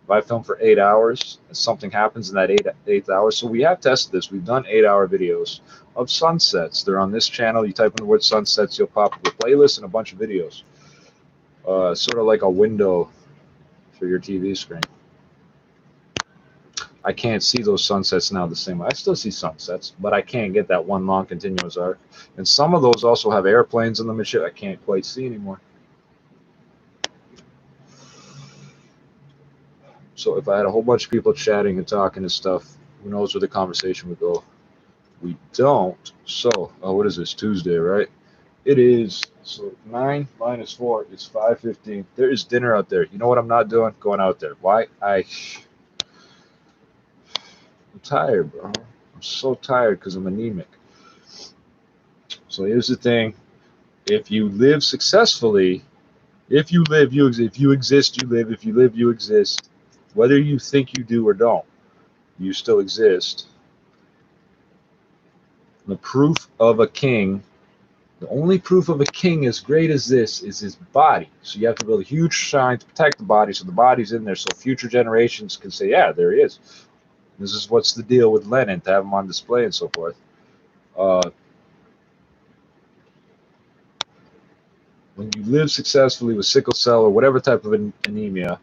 if I film for 8 hours, and something happens in that eighth hour, so we have tested this. We've done 8-hour videos of sunsets. They're on this channel. You type in the word sunsets, you'll pop up a playlist and a bunch of videos. Sort of like a window for your TV screen. I can't see those sunsets now the same way. I still see sunsets, but I can't get that one long continuous arc. And some of those also have airplanes in them and shit I can't quite see anymore. So if I had a whole bunch of people chatting and talking and stuff, who knows where the conversation would go? We don't. So, what is this? Tuesday, right? It is. So 9 minus 4 is 5:15. There is dinner out there. You know what I'm not doing? Going out there. Why? I'm tired, bro. I'm so tired because I'm anemic. So here's the thing. If you live successfully, if you live, you exist. If you exist, you live. If you live, you exist. Whether you think you do or don't, you still exist. The proof of a king, the only proof of a king as great as this is his body. So you have to build a huge shrine to protect the body, so the body's in there, so future generations can say, yeah, there he is. This is what's the deal with Lenin, to have him on display and so forth. When you live successfully with sickle cell or whatever type of anemia,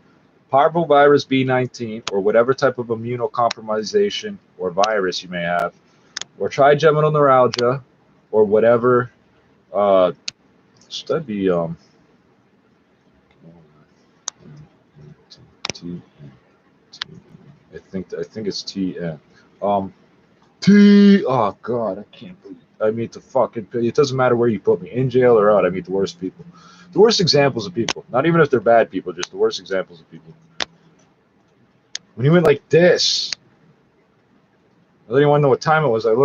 parvovirus B19 or whatever type of immunocompromisation or virus you may have, or trigeminal neuralgia, or whatever. So that'd be T. I think it's TN. T. Oh God, I can't believe. I meet the fucking. It doesn't matter where you put me, in jail or out. I meet the worst people, the worst examples of people. Not even if they're bad people, just the worst examples of people. When he went like this, I didn't want to know what time it was. I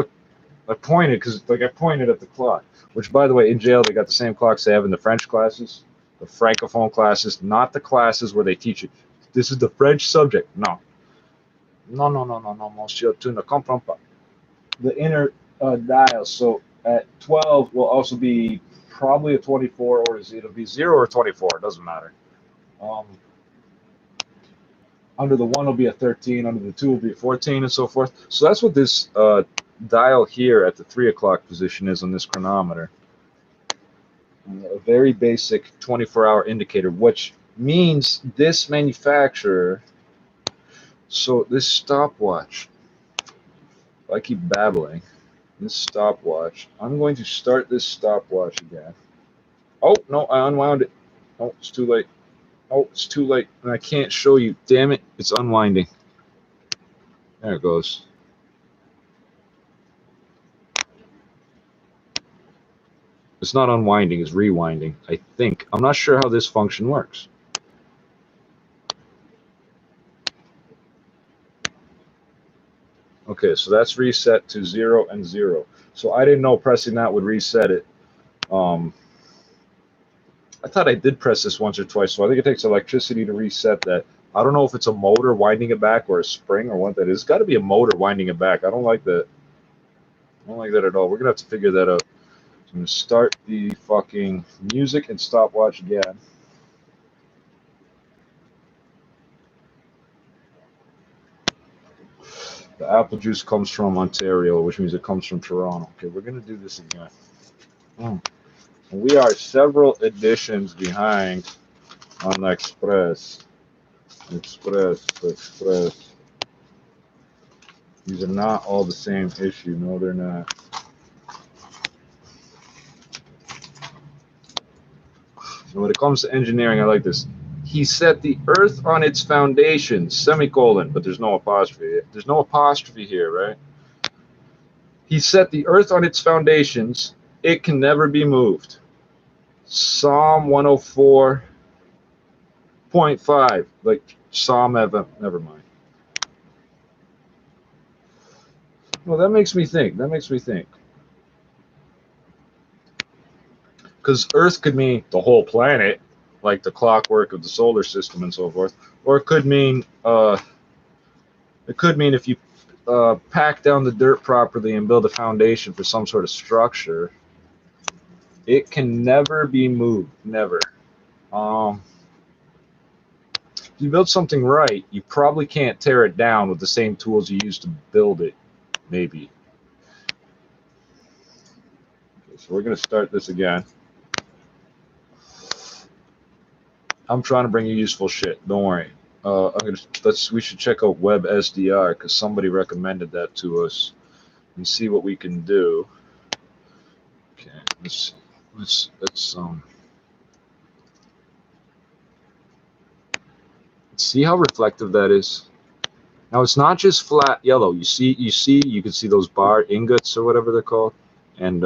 pointed because I pointed at the clock. Which, by the way, in jail they got the same clocks they have in the French classes, the francophone classes, not the classes where they teach you. This is the French subject. No, monsieur, tu ne comprends pas. The inner dial. So at 12 will also be probably a 24, or it'll be 0 or 24. It doesn't matter. Under the 1 will be a 13. Under the 2 will be a 14, and so forth. So that's what this dial here at the 3 o'clock position is on this chronometer. A very basic 24-hour indicator, which means this manufacturer. So this stopwatch. I keep babbling. This stopwatch. I'm going to start this stopwatch again. Oh, no, I unwound it. Oh, it's too late. Oh, it's too late. And I can't show you. Damn it. It's unwinding. There it goes. It's not unwinding. It's rewinding, I think. I'm not sure how this function works. Okay, so that's reset to 0 and 0. So I didn't know pressing that would reset it. I thought I did press this once or twice, so I think it takes electricity to reset that. I don't know if it's a motor winding it back or a spring or what that is. It's got to be a motor winding it back. I don't like that. I don't like that at all. We're going to have to figure that out. So I'm going to start the fucking music and stopwatch again. The apple juice comes from Ontario, which means it comes from Toronto. Okay, we're going to do this again. We are several editions behind on Express. Express. These are not all the same issue. No, they're not. So when it comes to engineering, I like this. He set the earth on its foundation, semicolon, but there's no apostrophe. There's no apostrophe here, right? He set the earth on its foundations. It can never be moved. Psalm 104.5, like Psalm Evan. Never mind. Well, that makes me think. Because Earth could mean the whole planet, like the clockwork of the solar system and so forth, or it could mean if you pack down the dirt properly and build a foundation for some sort of structure, it can never be moved. Never. If you build something right, you probably can't tear it down with the same tools you used to build it. Maybe. Okay, so we're gonna start this again. I'm trying to bring you useful shit. Don't worry. We should check out WebSDR because somebody recommended that to us, and see what we can do. Okay, let's See how reflective that is? Now it's not just flat yellow. You can see those bar ingots or whatever they're called, and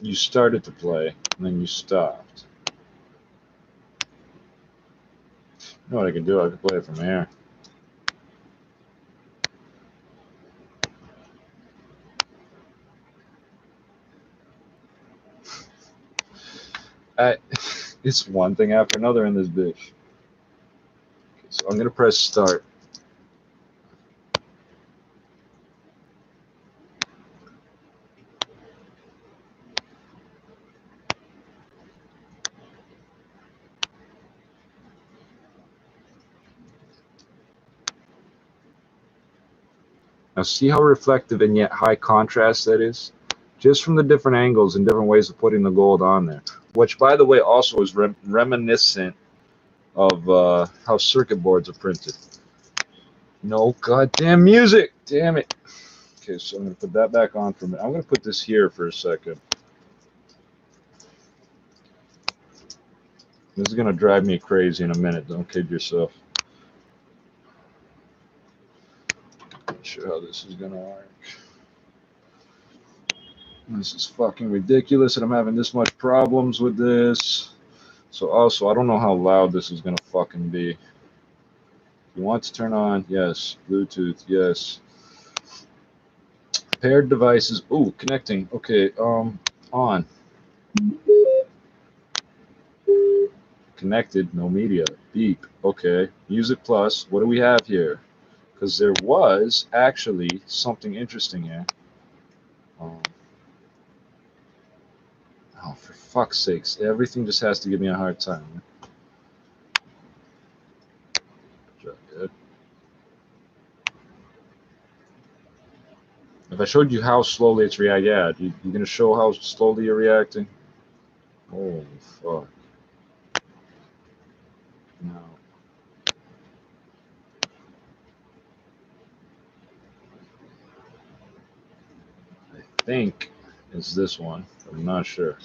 you started to play and then you stopped. You know what I can do? I can play it from here. It's one thing after another in this bitch. Okay, so I'm gonna press start. Now see how reflective and yet high contrast that is? Just from the different angles and different ways of putting the gold on there. Which, by the way, also is reminiscent of how circuit boards are printed. No goddamn music! Damn it! Okay, so I'm going to put that back on for a minute. I'm going to put this here for a second. This is going to drive me crazy in a minute. Don't kid yourself. Not sure how this is going to work. This is fucking ridiculous that I'm having this much problems with this. So also, I don't know how loud this is going to fucking be. If you want to turn on, yes. Bluetooth, yes. Paired devices. Ooh, connecting. Okay, on. Connected, no media. Beep. Okay. Music plus. What do we have here? Because there was actually something interesting here. Oh, for fuck's sakes. Everything just has to give me a hard time. Good. If I showed you how slowly it's reacting, yeah, you're going to show how slowly you're reacting? Oh, fuck. No. I think it's this one. I'm not sure.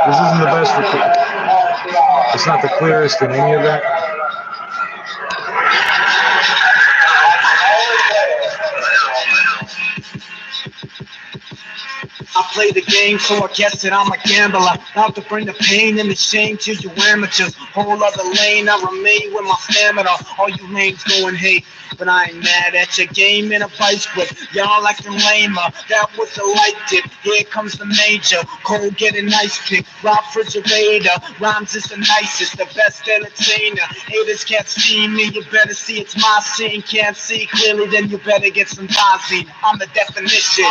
This isn't the best. It's not the clearest in any of that. I play the game, so I guess that I'm a gambler. Out to bring the pain and the shame to you amateurs. Whole other lane, I remain with my stamina. All you lanes going hate, but I ain't mad at your game in a vice grip. Y'all acting lamer, that was the light dip. Here comes the major, cold getting ice pick. Refrigerator, rhymes is the nicest, the best entertainer. Haters can't see me, you better see it's my scene. Can't see clearly, then you better get some Visine. I'm the definition,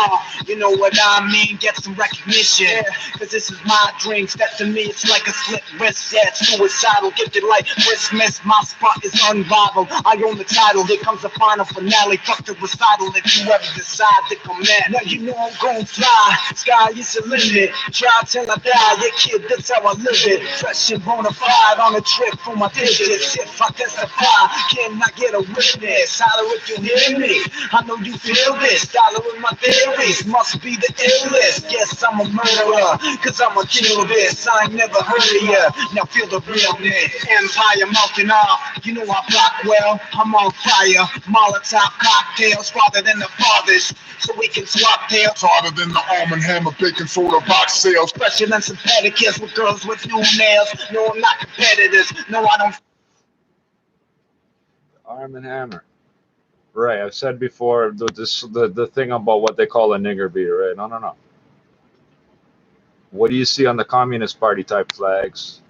you know what I mean. Get some recognition, cause this is my dream. Step to me, it's like a slit wrist. Yeah, it's suicidal, gifted like Christmas. My spot is unrivaled, I own the title. Here comes the final finale, fuck the recital. If you ever decide to come in, now you know I'm gon' fly. Sky is the limit, try till I die. Yeah, kid, that's how I live it. Fresh and bona fide on a trip for my digits. If I testify, can I get a witness? Holler if you hear me, I know you feel this. Dollar with my theories, must be the illest. Yes, I'm a murderer, cause I'ma kill this. I ain't never heard of ya, now feel the realness. Empire melting off, you know I block well. I'm on fire, Molotov cocktails farther than the farthest. So we can swap tails harder than the Arm & Hammer baking soda box sales. Fresher than some pedicures with girls with new nails. No, I'm not competitors, no I don't. Arm & Hammer. Right, I've said before the thing about what they call a nigger beer, right? No. What do you see on the Communist Party type flags?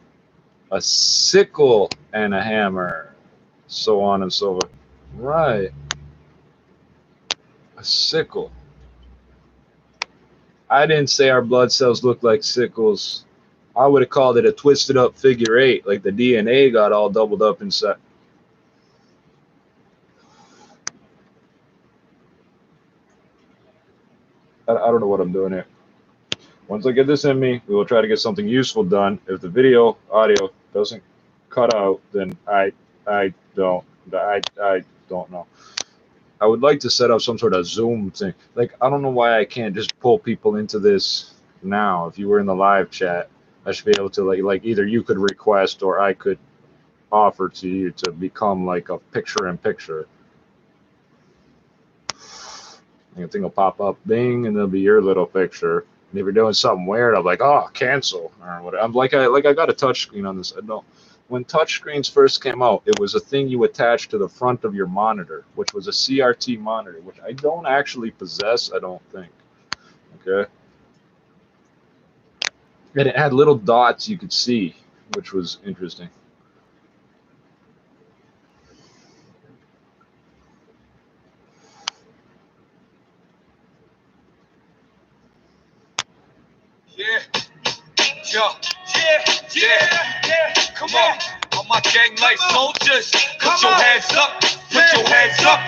A sickle and a hammer, so on and so forth. Right. A sickle. I didn't say our blood cells look like sickles. I would have called it a twisted up figure 8, like the DNA got all doubled up inside. I don't know what I'm doing here. Once I get this in me, we will try to get something useful done. If the video audio doesn't cut out, then I don't know. I would like to set up some sort of Zoom thing. Like, I don't know why I can't just pull people into this now. If you were in the live chat, I should be able to like either you could request or I could offer to you to become like a picture-in-picture. And the thing will pop up, bing, and there'll be your little picture. And if you're doing something weird, I'm like, oh, cancel or whatever. I'm like, I got a touch screen on this. I don't. When touch screens first came out, it was a thing you attached to the front of your monitor, which was a CRT monitor, which I don't actually possess, I don't think. Okay. And it had little dots you could see, which was interesting. Yeah. Come on. All my gang life soldiers, put your hands up, put your hands up.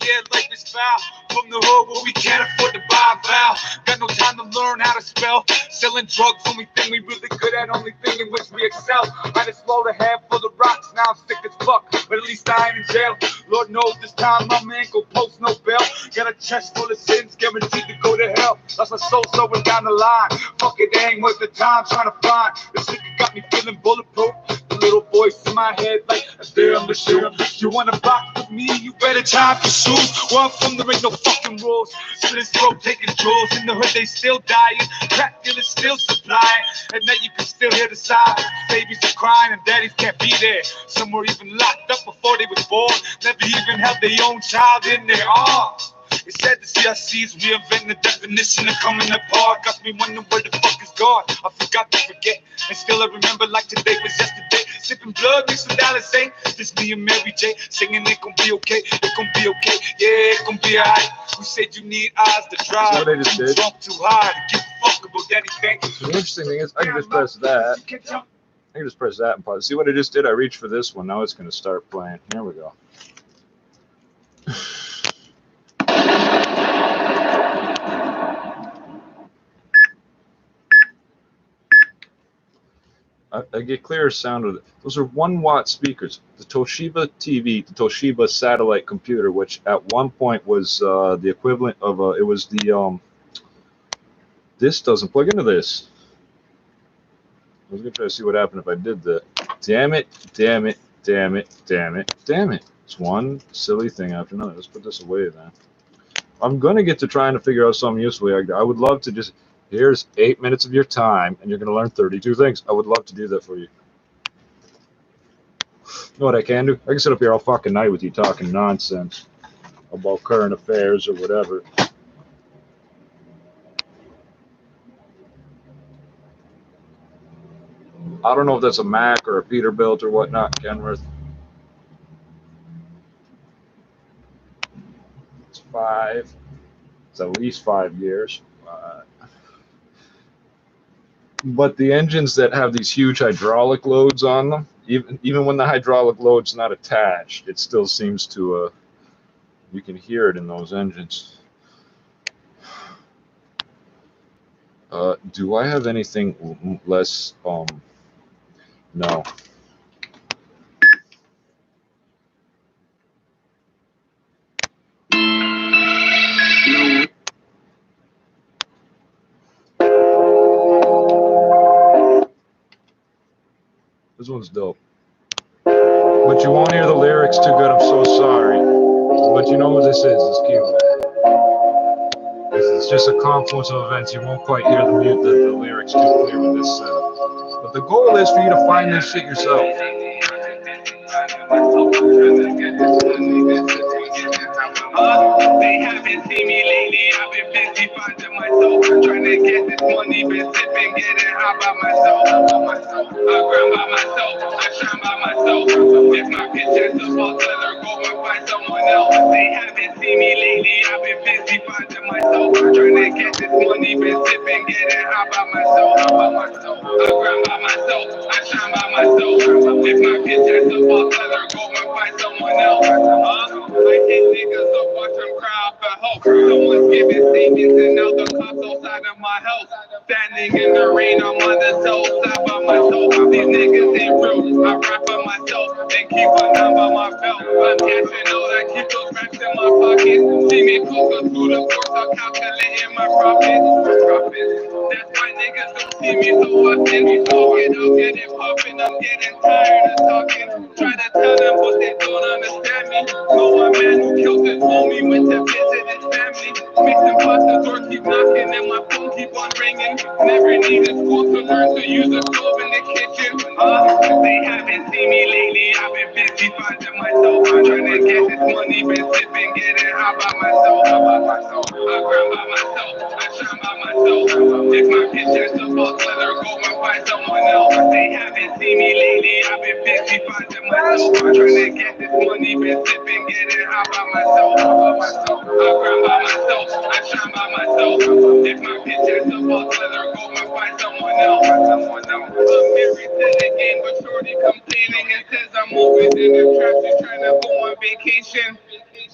Yeah, life is foul. From the hood where we can't afford to buy a vow. Got no time to learn how to spell. Selling drugs, only thing we really good at, only thing in which we excel. I just swallowed a handful of rocks, now I'm sick as fuck, but at least I ain't in jail. Lord knows this time my man go post no bail. Got a chest full of sins, guaranteed to go to hell. Lost my soul slowing down the line. Fuck it, ain't worth the time trying to find. This nigga got me feeling bulletproof. The little voice in my head like, damn, you wanna box with me, you better tie up your shoes. Where I'm from, there ain't no fucking rules. So this road taking jewels. In the hood, they still dying. Crack dealers still supplying. And now you can still hear the sirens. Babies are crying and daddies can't be there. Some were even locked up before they was born. Never even held their own child in their arms. It's sad to see our seeds reinvent the definition of coming apart. Got me wondering where the fuck is God. I forgot to forget. And still I remember like today was yesterday. Sipping blood mixed with Alice, ain't just me and Mary J. Singing it gon' be okay, it gon' be okay. Yeah, it gon' be alright. Who said you need eyes to drive? That's what they just did. Jump too high to give a fuck about anything. The interesting thing is I can just press that. I can just press that and pause. See what I just did? I reached for this one. Now it's going to start playing. Here we go. I get clearer sound of it. Those are 1 watt speakers. The Toshiba TV, the Toshiba satellite computer, which at one point was the equivalent of it was the this doesn't plug into this. I was gonna try to see what happened if I did that. Damn it, damn it, damn it, damn it, damn it. It's one silly thing after another. Let's put this away then. I'm gonna get to trying to figure out something useful. I would love to just, here's 8 minutes of your time and you're gonna learn 32 things. I would love to do that for you. You know what I can do? I can sit up here all fucking night with you talking nonsense about current affairs or whatever. I don't know if that's a Mac or a Peterbilt or whatnot, Kenworth. It's 5. It's at least 5 years. But the engines that have these huge hydraulic loads on them, even when the hydraulic load's not attached, it still seems to, you can hear it in those engines. Do I have anything less, no. This one's dope. But you won't hear the lyrics too good, I'm so sorry. But you know what this is, it's cute. It's just a confluence of events. You won't quite hear the lyrics too clear with this setup. But the goal is for you to find this shit yourself. They haven't seen me lately, I've been busy finding myself. Trying to get this money, been sipping, getting high by myself. I grind by myself, I shine by myself. If my bitch has a fuck, let her go and find someone else. They haven't seen me lately, I've been busy finding myself. Trying to get this money, been sipping, getting high by myself. I grind by myself, I shine by myself. If my bitch has a fuck, let her go and find someone else. I hit niggas up, watch them cry for hope. Someone's giving statements and now the cops outside of my house. Standing in the rain, I'm on the south side by myself. These niggas ain't real. I rap by myself and keep a number by my belt. I'm cashing out, I keep those racks in my pocket. See me closer to the course, I'm calculating my profits. That's why niggas don't see me so often. Talking, I'll get it popping. I'm getting tired of talking. Try to tell them, but they don't understand me. Know a man who killed his homie, went to visit his family. Mixing past the door, keep knocking, and my phone keep on ringing. Never needed school to learn to use a stove in the kitchen. They haven't seen me lately. I've been busy finding myself. I'm trying to get this money, been sipping, getting high by myself. I grind by myself, I shine by myself. If my bitch has the boss, let her go and find someone else. They haven't seen me lately. I've been busy finding myself. I'm trying to get this money, been sipping, getting high by myself. I grind by myself, I shine by myself. If my bitch has the boss, let her go and find someone else. I'm married to the game, but shorty complaining and says I'm always in the traffic trying to go on vacation.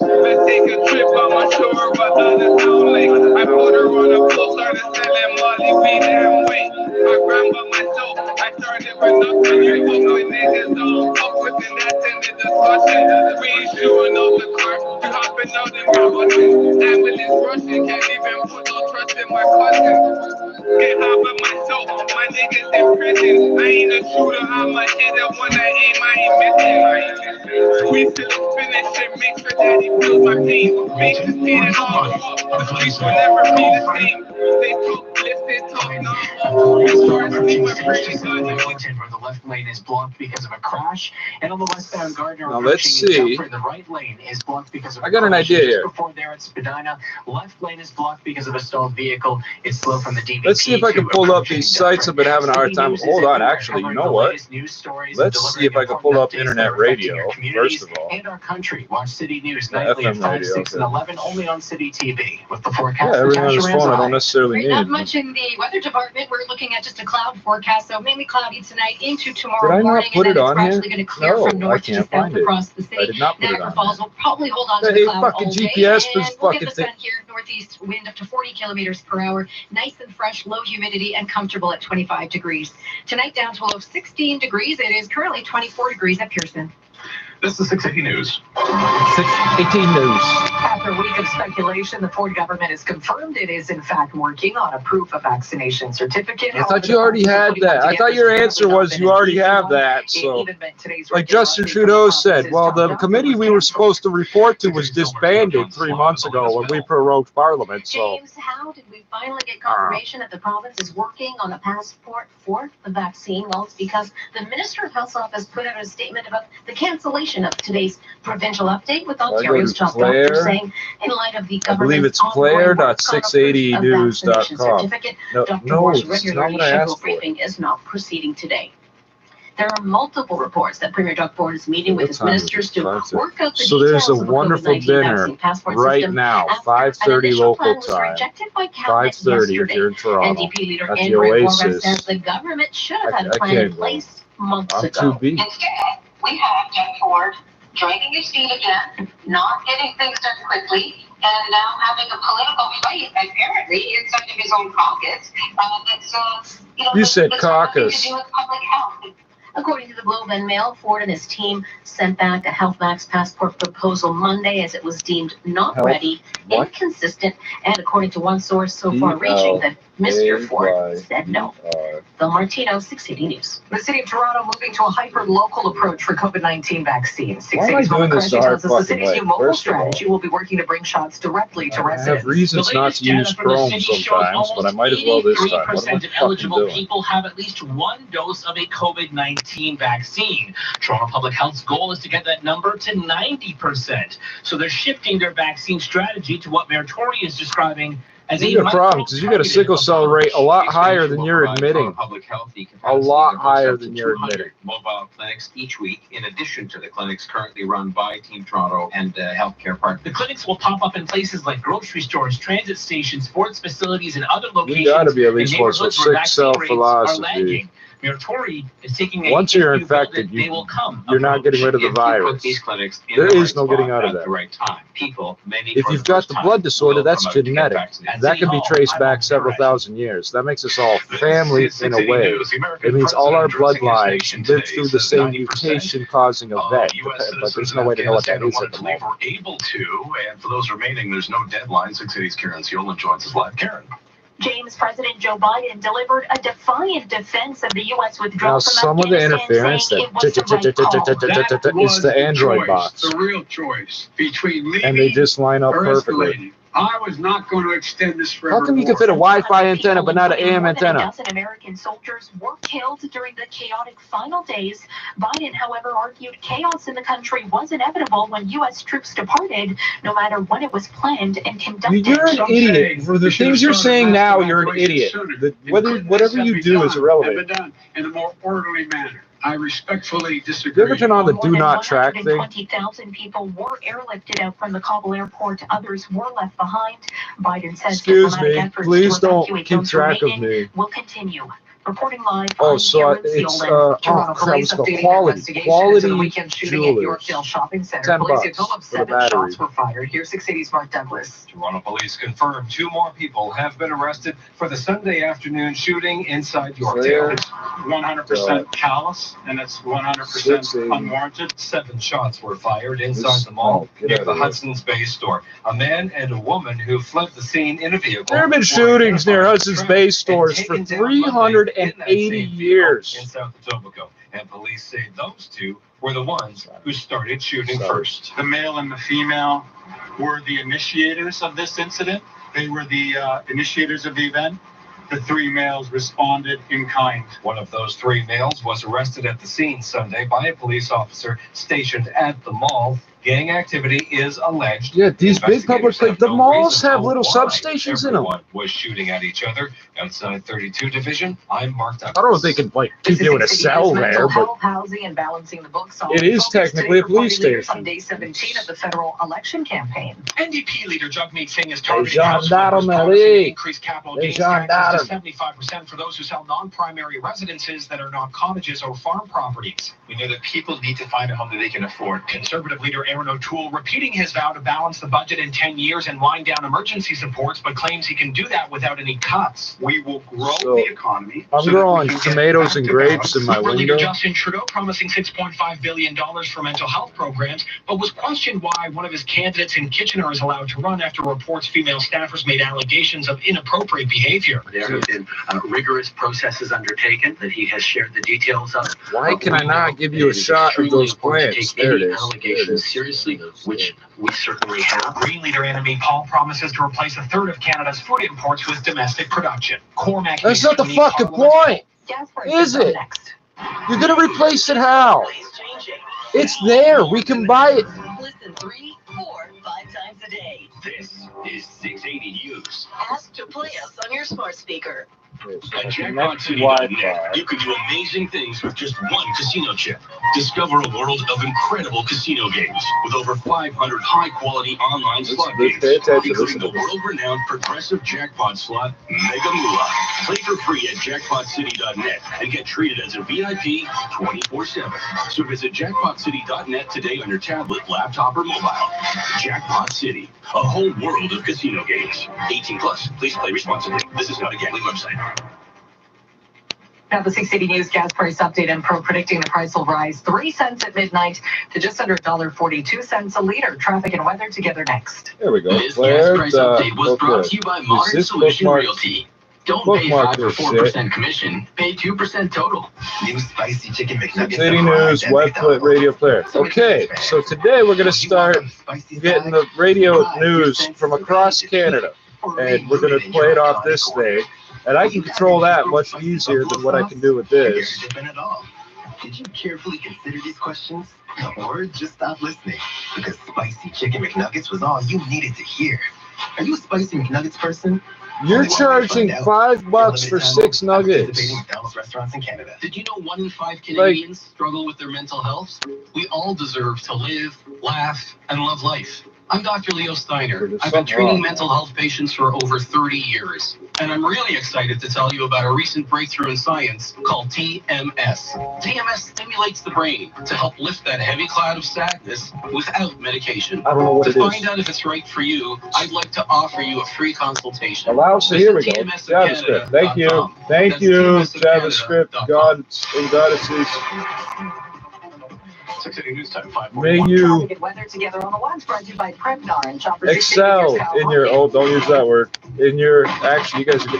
Let's take a trip on my shore, but out of town lake. I put her on a boat, started selling Molly, we damn wait. I grind by myself, I started with nothing. You fuck with niggas, all up with and that's in the discussion. We ain't shooting off the car, you hopping out and we're busting. Ambulance rushing, can't even put no trust in my cousin. Get high by myself, my niggas in prison. I ain't a shooter, I'm a hitter. When I aim, I ain't missing. We still finish and make sure that he feels my pain. Make the scene and all the police will never be the same. They talk, listen, talk, where the left lane is blocked because of a crash, and on the westbound Gardner now let's see. the right lane is blocked because of I got an idea here. Before there at Spadina, left lane is blocked because of a stalled vehicle. It's slow from the DVP. Let's see if I can pull up these sites. I've been having a hard time. Hold on, actually, you know what? Let's see if I can pull up internet radio, first of all. And our country. Watch City News nightly at 5, 6, and 11, only on City TV. With the forecast, yeah, everything on his phone, I don't necessarily need Not it. much in the weather department. We're looking at just a cloud forecast, so mainly cloudy tonight into tomorrow Did I morning, not put and it then it's on here? gradually going to clear from No, I north to can't south find it. across the I city. did not put it Niagara on Falls will probably hold on to there. the Hey, cloud fucking all day, GPS and was we'll get fucking the sun here. Northeast wind up to 40 kilometers per hour, nice and fresh, low humidity, and comfortable at 25 degrees. Tonight down to a low of 16 degrees. It is currently 24 degrees at Pearson. This is 680 News. 618 News. After a week of speculation, the Ford government has confirmed it is in fact working on a proof of vaccination certificate. I thought you already had that. I thought your answer was you already have that. So, like Justin Trudeau said, well, the committee we were supposed to report to was disbanded 3 months ago when we prorogued Parliament. So, James, how did we finally get confirmation that the province is working on a passport for the vaccine? Well, it's because the Minister of Health's office put out a statement about the cancellation of today's provincial update, with Ontario's top doctor saying, in light of the I believe it's Claire.680news.com. No, it's not what I asked for. Briefing is not proceeding today. There are multiple reports that Premier Doug Ford is meeting with his ministers to work out the So there's details a of the wonderful COVID-19 dinner vaccine passport right system now, after 5:30 an initial local plan was time. rejected by Cabinet 5:30 if yesterday. you're in Toronto. NDP leader At the Andrew Warren Oasis. says the government should have had a I plan in can't go. place months I'm ago. too beat. Instead, we have Doug Ford dragging his feet again, not getting things done quickly, and now having a political fight apparently inside of his own caucus. You said that's got nothing caucus. to do with public health. According to the Globe and Mail, Ford and his team sent back a Health Max passport proposal Monday as it was deemed not ready, inconsistent, and according to one source so far reaching that Mr. Ford said no. Phil Martino, 680 News. The city of Toronto moving to a hyper-local approach for COVID-19 vaccines. Why am I doing this the hard the fucking city's way? new mobile First of all, strategy will be working to bring shots directly to I residents. have reasons not to use Chrome sometimes, but I might as well this time. What am I 83% of fucking eligible doing? people have at least one dose of a COVID-19 vaccine. Toronto Public Health's goal is to get that number to 90%. So they're shifting their vaccine strategy to what Mayor Tory is describing as You got a problem because you got a sickle cell rate a lot higher than you're admitting. A lot higher than you're admitting. Mobile clinics each week, in addition to the clinics currently run by Team Toronto and healthcare partners. The clinics will pop up in places like grocery stores, transit stations, sports facilities, and other locations. You got to be at least in close to neighborhoods where sick cell vaccine rates are philosophy. lagging. Mayor Tory is taking a Once you're infected, they will come. you're not getting rid of the virus. These clinics in There the is right no getting spot out of at that. the right time. People, maybe If for you've the got first the time, blood disorder, will that's promote to get genetic. vaccinated. That can be traced back several thousand years. That makes us all family in a way. It means all our bloodlines live through the same mutation-causing event, but there's no way to know what that is at the moment. We're able to, and for those remaining, there's no deadline. 6 Cities Karen Ciola joins us live. Karen. James, President Joe Biden delivered a defiant defense of the U.S. withdrawal Now, from some of the interference is the Android box. The real choice between leaving And they just line up or perfectly. escalating. I was not going to extend this forever. How come you can fit a Wi-Fi antenna but not an AM antenna? More than a dozen American soldiers were killed during the chaotic final days. Biden, however, argued chaos in the country was inevitable when U.S. troops departed, no matter when it was planned and conducted. You're an idiot. For the things you're saying now, you're an idiot. Whatever you do is irrelevant. Done in a more orderly manner. I respectfully disagree. You ever turn on the do not track thing? 120,000 people were airlifted out from the Kabul airport. Others were left behind. Biden says Excuse me, efforts please to don't evacuate keep those track of remaining me. will continue. Reporting live. Oh, so it's quality Yorkdale Shopping Center. Police a total of 7 shots were fired. Here's 6 Cities Mark Douglas. Toronto police confirmed 2 more people have been arrested for the Sunday afternoon shooting inside Yorkdale. It's 100% callous and it's 100% unwarranted. 7 shots were fired inside the mall near the Hudson's Bay store. A man and a woman who fled the scene in a vehicle. There have been shootings near Hudson's Bay stores for 380 years. In South Etobicoke, and police say those 2 were the ones who started shooting first. The male and the female were the initiators of this incident. They were the initiators of the event. The 3 males responded in kind. One of those 3 males was arrested at the scene Sunday by a police officer stationed at the mall. Gang activity is alleged. Yeah, these big public places, the malls have little substations in them. Everyone was shooting at each other outside 32 Division. I'm Mark Douglas. I don't know if they can keep you in a cell there, but Housing and balancing the books. it is technically a police station. On day 17 of the federal election campaign. NDP leader Jagmeet Singh is targeting increased capital gains taxes to 75% for those who sell non-primary residences that are not cottages or farm properties. We know that people need to find a home that they can afford. Conservative leader Aaron O'Toole repeating his vow to balance the budget in 10 years and wind down emergency supports, but claims he can do that without any cuts. We will grow the economy. I'm growing tomatoes and grapes in my Liberal leader window. Justin Trudeau promising $6.5 billion for mental health programs, but was questioned why one of his candidates in Kitchener is allowed to run after reports female staffers made allegations of inappropriate behavior. There have been rigorous processes undertaken that he has shared the details of. Why can I not give you a shot of those plants? There it is. Allegations seriously, which we certainly have. Green leader Annemie Paul promises to replace 1/3 of Canada's food imports with domestic production. Cormac That's not the fucking point, is it? You're gonna replace it how? It's there. We can buy it. Listen 3, 4, 5 times a day. This is 680 News. Ask to play us on your smart speaker. At JackpotCity.net, you can do amazing things with just one casino chip. Discover a world of incredible casino games with over 500 high-quality online slot games, including the world-renowned progressive jackpot slot Mega Moolah. Play for free at JackpotCity.net and get treated as a VIP 24/7. So visit JackpotCity.net today on your tablet, laptop, or mobile. Jackpot City, a whole world of casino games. 18 plus. Please play responsibly. This is not a gambling website. Now the 680 News gas price update. and Pro predicting the price will rise 3 cents at midnight to just under $1.42 a liter. Traffic and weather together next. There we go. This gas price update was brought to you by Modern Solution Realty. Don't pay 5 or 4% commission. Pay 2% total. New spicy chicken McNuggets. City News, webfoot radio player. Okay, so today we're going to start getting the radio news from across Canada. And we're going to play it off this thing. And I can control that much easier than what I can do with this. Did you carefully consider these questions? Or just stop listening? Because spicy chicken McNuggets was all you needed to hear. Are you a spicy McNuggets person? You're charging $5 for 6 nuggets. Restaurants in Canada. Did you know 1 in 5 Canadians struggle with their mental health? We all deserve to live, laugh, and love life. I'm Dr. Leo Steiner. I've been treating mental health patients for over 30 years. And I'm really excited to tell you about a recent breakthrough in science called TMS. TMS stimulates the brain to help lift that heavy cloud of sadness without medication. I don't know what it To is. find out if it's right for you, I'd like to offer you a free consultation. Allow, so here we go. JavaScript. Thank you. Thank you, JavaScript. Gods and goddesses. May you Weather together on the ones brought to you by Trippz. excel in your, oh, don't use that word. In your, actually, you guys are good.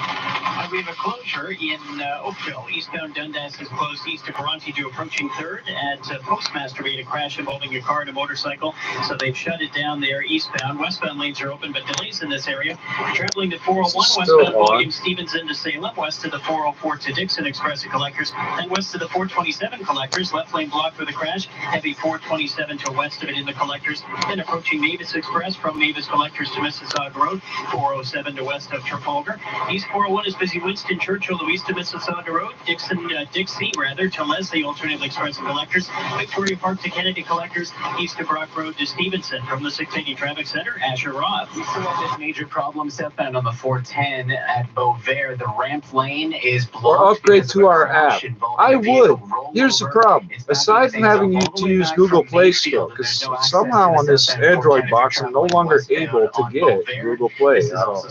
We have a closure in Oakville. Eastbound Dundas is closed east of Bronte to approaching 3rd. At Postmaster, we had a crash involving a car and a motorcycle, so they've shut it down there eastbound. Westbound lanes are open, but delays in this area. Traveling to 401 westbound volume Stevenson to Salem, west to the 404 to Dixon Express at Collectors, and west to the 427 Collectors. Left lane blocked for the crash. Heavy 427 to west of it in the Collectors. Then approaching Mavis Express from Mavis Collectors to Mississauga Road. 407 to west of Trafalgar. East 401 is busy Winston Churchill to east of Mississauga Road. Dixie to Leslie Alternative Express and Collectors. Victoria Park to Kennedy Collectors. East of Brock Road to Stevenson. From the 680 Traffic Center, Asher Roth. We still have this major problem southbound on the 410 at Beauvais. The ramp lane is blocked. Or upgrade to our app. I would. Here's the problem. Aside from having you to use Google Play Store, because somehow on this Android box I'm no longer able to get Google Play. I don't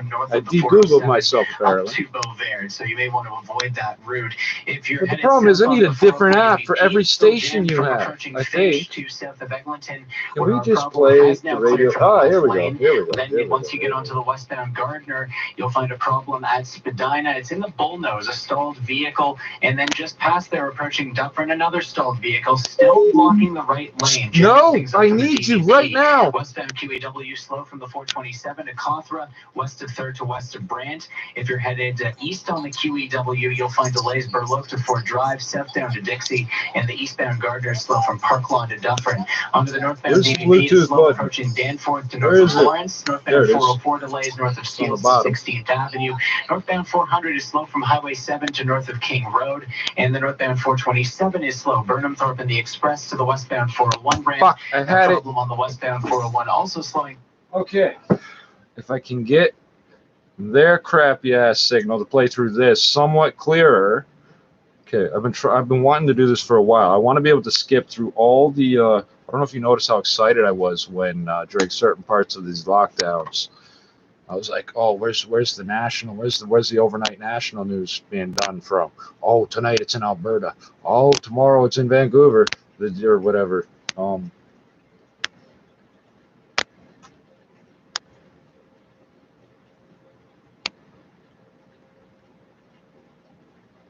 know. I de-Googled myself apparently. To Beauvais, so you may want to avoid that route. If you're But the problem is I need a different app for every station you have, I think. To south of Eglinton, Can we just play the radio? Ah, here we go. Here we go. Then once you get onto the westbound Gardner, you'll find a problem at Spadina. It's in the Bullnose, a stalled vehicle, and then just past there approaching Dufferin, another stalled vehicle, still blocking the right lane. No, I need you right now. Westbound QEW slow from the 427 to Cawthra, west of 3rd to west of Brant. If you're headed east on the QEW, you'll find delays Burloak to Fort Drive, south down to Dixie, and the eastbound Gardner slow from Park Lawn to Dufferin. Onto the northbound DVP is slow approaching Danforth to north of Lawrence. Northbound 404 delays north of Steeles to 16th Avenue. Northbound 400 is slow from Highway 7 to north of King Road, and the northbound 427 is slow. Burnham Thorpe and the Express to the westbound 401 branch. Fuck, I had it. Problem on the westbound 401 also slowing. Okay, if I can get their crappy ass signal to play through this somewhat clearer. Okay, I've been wanting to do this for a while. I want to be able to skip through all the. I don't know if you noticed how excited I was when during certain parts of these lockdowns. I was like, oh, where's the national? Where's the overnight national news being done from? Oh, tonight it's in Alberta. Oh, tomorrow it's in Vancouver, or whatever.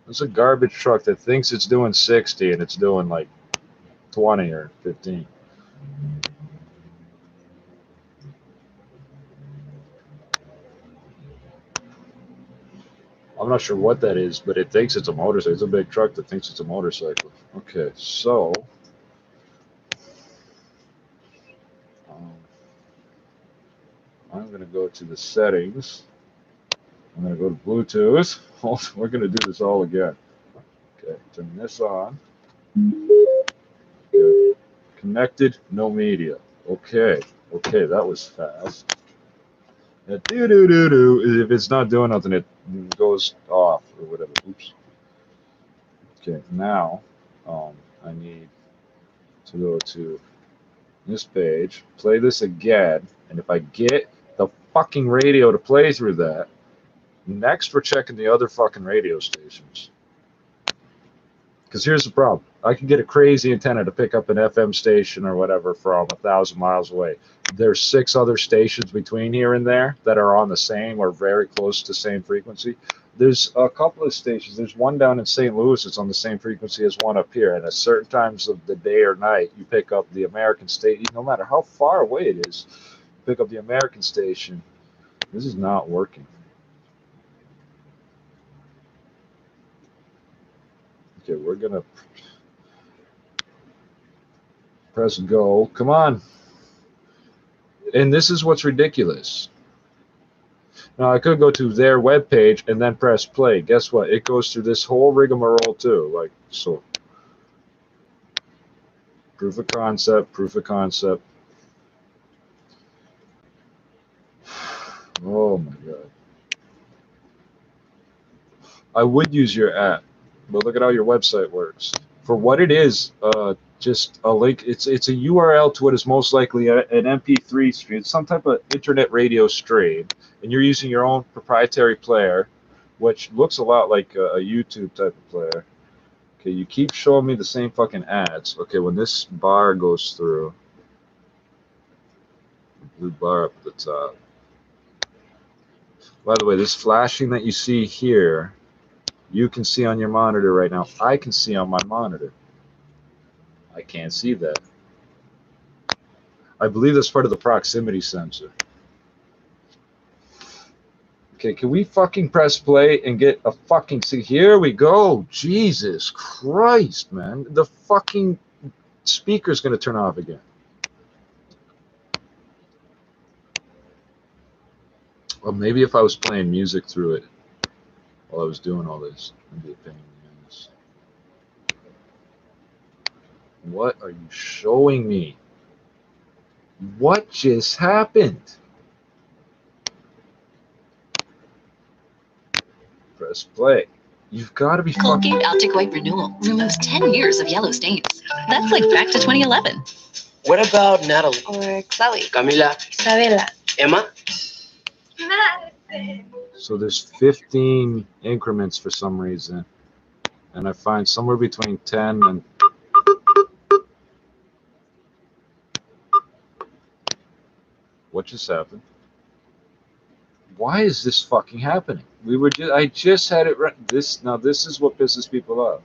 It's a garbage truck that thinks it's doing 60 and it's doing like 20 or 15. I'm not sure what that is, but it thinks it's a motorcycle. It's a big truck that thinks it's a motorcycle. Okay, so I'm going to go to the settings. I'm going to go to Bluetooth. We're going to do this all again. Okay, turn this on. Okay. Connected, no media. Okay, that was fast. If it's not doing nothing, it goes off or whatever. Oops. Okay, now I need to go to this page, play this again, and if I get the fucking radio to play through that, next we're checking the other fucking radio stations. Because here's the problem. I can get a crazy antenna to pick up an FM station or whatever from 1,000 miles away. There's 6 other stations between here and there that are on the same or very close to the same frequency. There's a couple of stations. There's one down in St. Louis that's on the same frequency as one up here. And at certain times of the day or night, you pick up the American station. No matter how far away it is, pick up the American station. This is not working. Okay, we're going to press go. Come on. And this is what's ridiculous. Now, I could go to their webpage and then press play. Guess what? It goes through this whole rigmarole too. Like so. Proof of concept, proof of concept. Oh my god. I would use your app, but look at how your website works. For what it is, just a link. It's a URL to what is most likely an MP3 stream. It's some type of internet radio stream, and you're using your own proprietary player, which looks a lot like a YouTube type of player. Okay, you keep showing me the same fucking ads. Okay, when this bar goes through, blue bar up at the top. By the way, this flashing that you see here, you can see on your monitor right now. I can see on my monitor. I can't see that. I believe that's part of the proximity sensor. Okay, can we fucking press play and get a fucking... See, here we go. Jesus Christ, man. The fucking speaker's going to turn off again. Well, maybe if I was playing music through it while I was doing all this, it'd be a pain in the ass. What are you showing me? What just happened? Press play. You've got to be Colgate fucking... Optic White Renewal removes 10 years of yellow stains. That's like back to 2011. What about Natalie? Or Chloe. Camila? Isabella. Emma? So there's 15 increments for some reason. And I find somewhere between 10 and... What just happened? Why is this fucking happening? I just had it right. This is what pisses people off.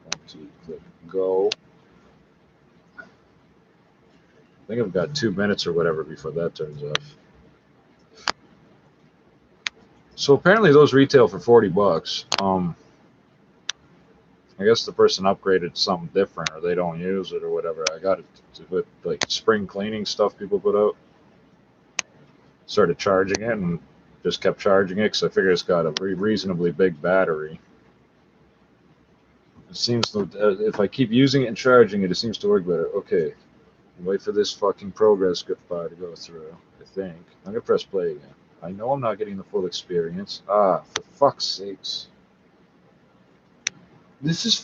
I'm going to click go. I think I've got 2 minutes or whatever before that turns off. So apparently those retail for $40. I guess the person upgraded to something different, or they don't use it, or whatever. I got it to put like spring cleaning stuff people put out. Started charging it and just kept charging it because I figure it's got a reasonably big battery. It seems to, if I keep using it and charging it, it seems to work better. Okay, wait for this fucking progress bar to go through. I think I'm gonna press play again. I know I'm not getting the full experience. For fuck's sakes. This is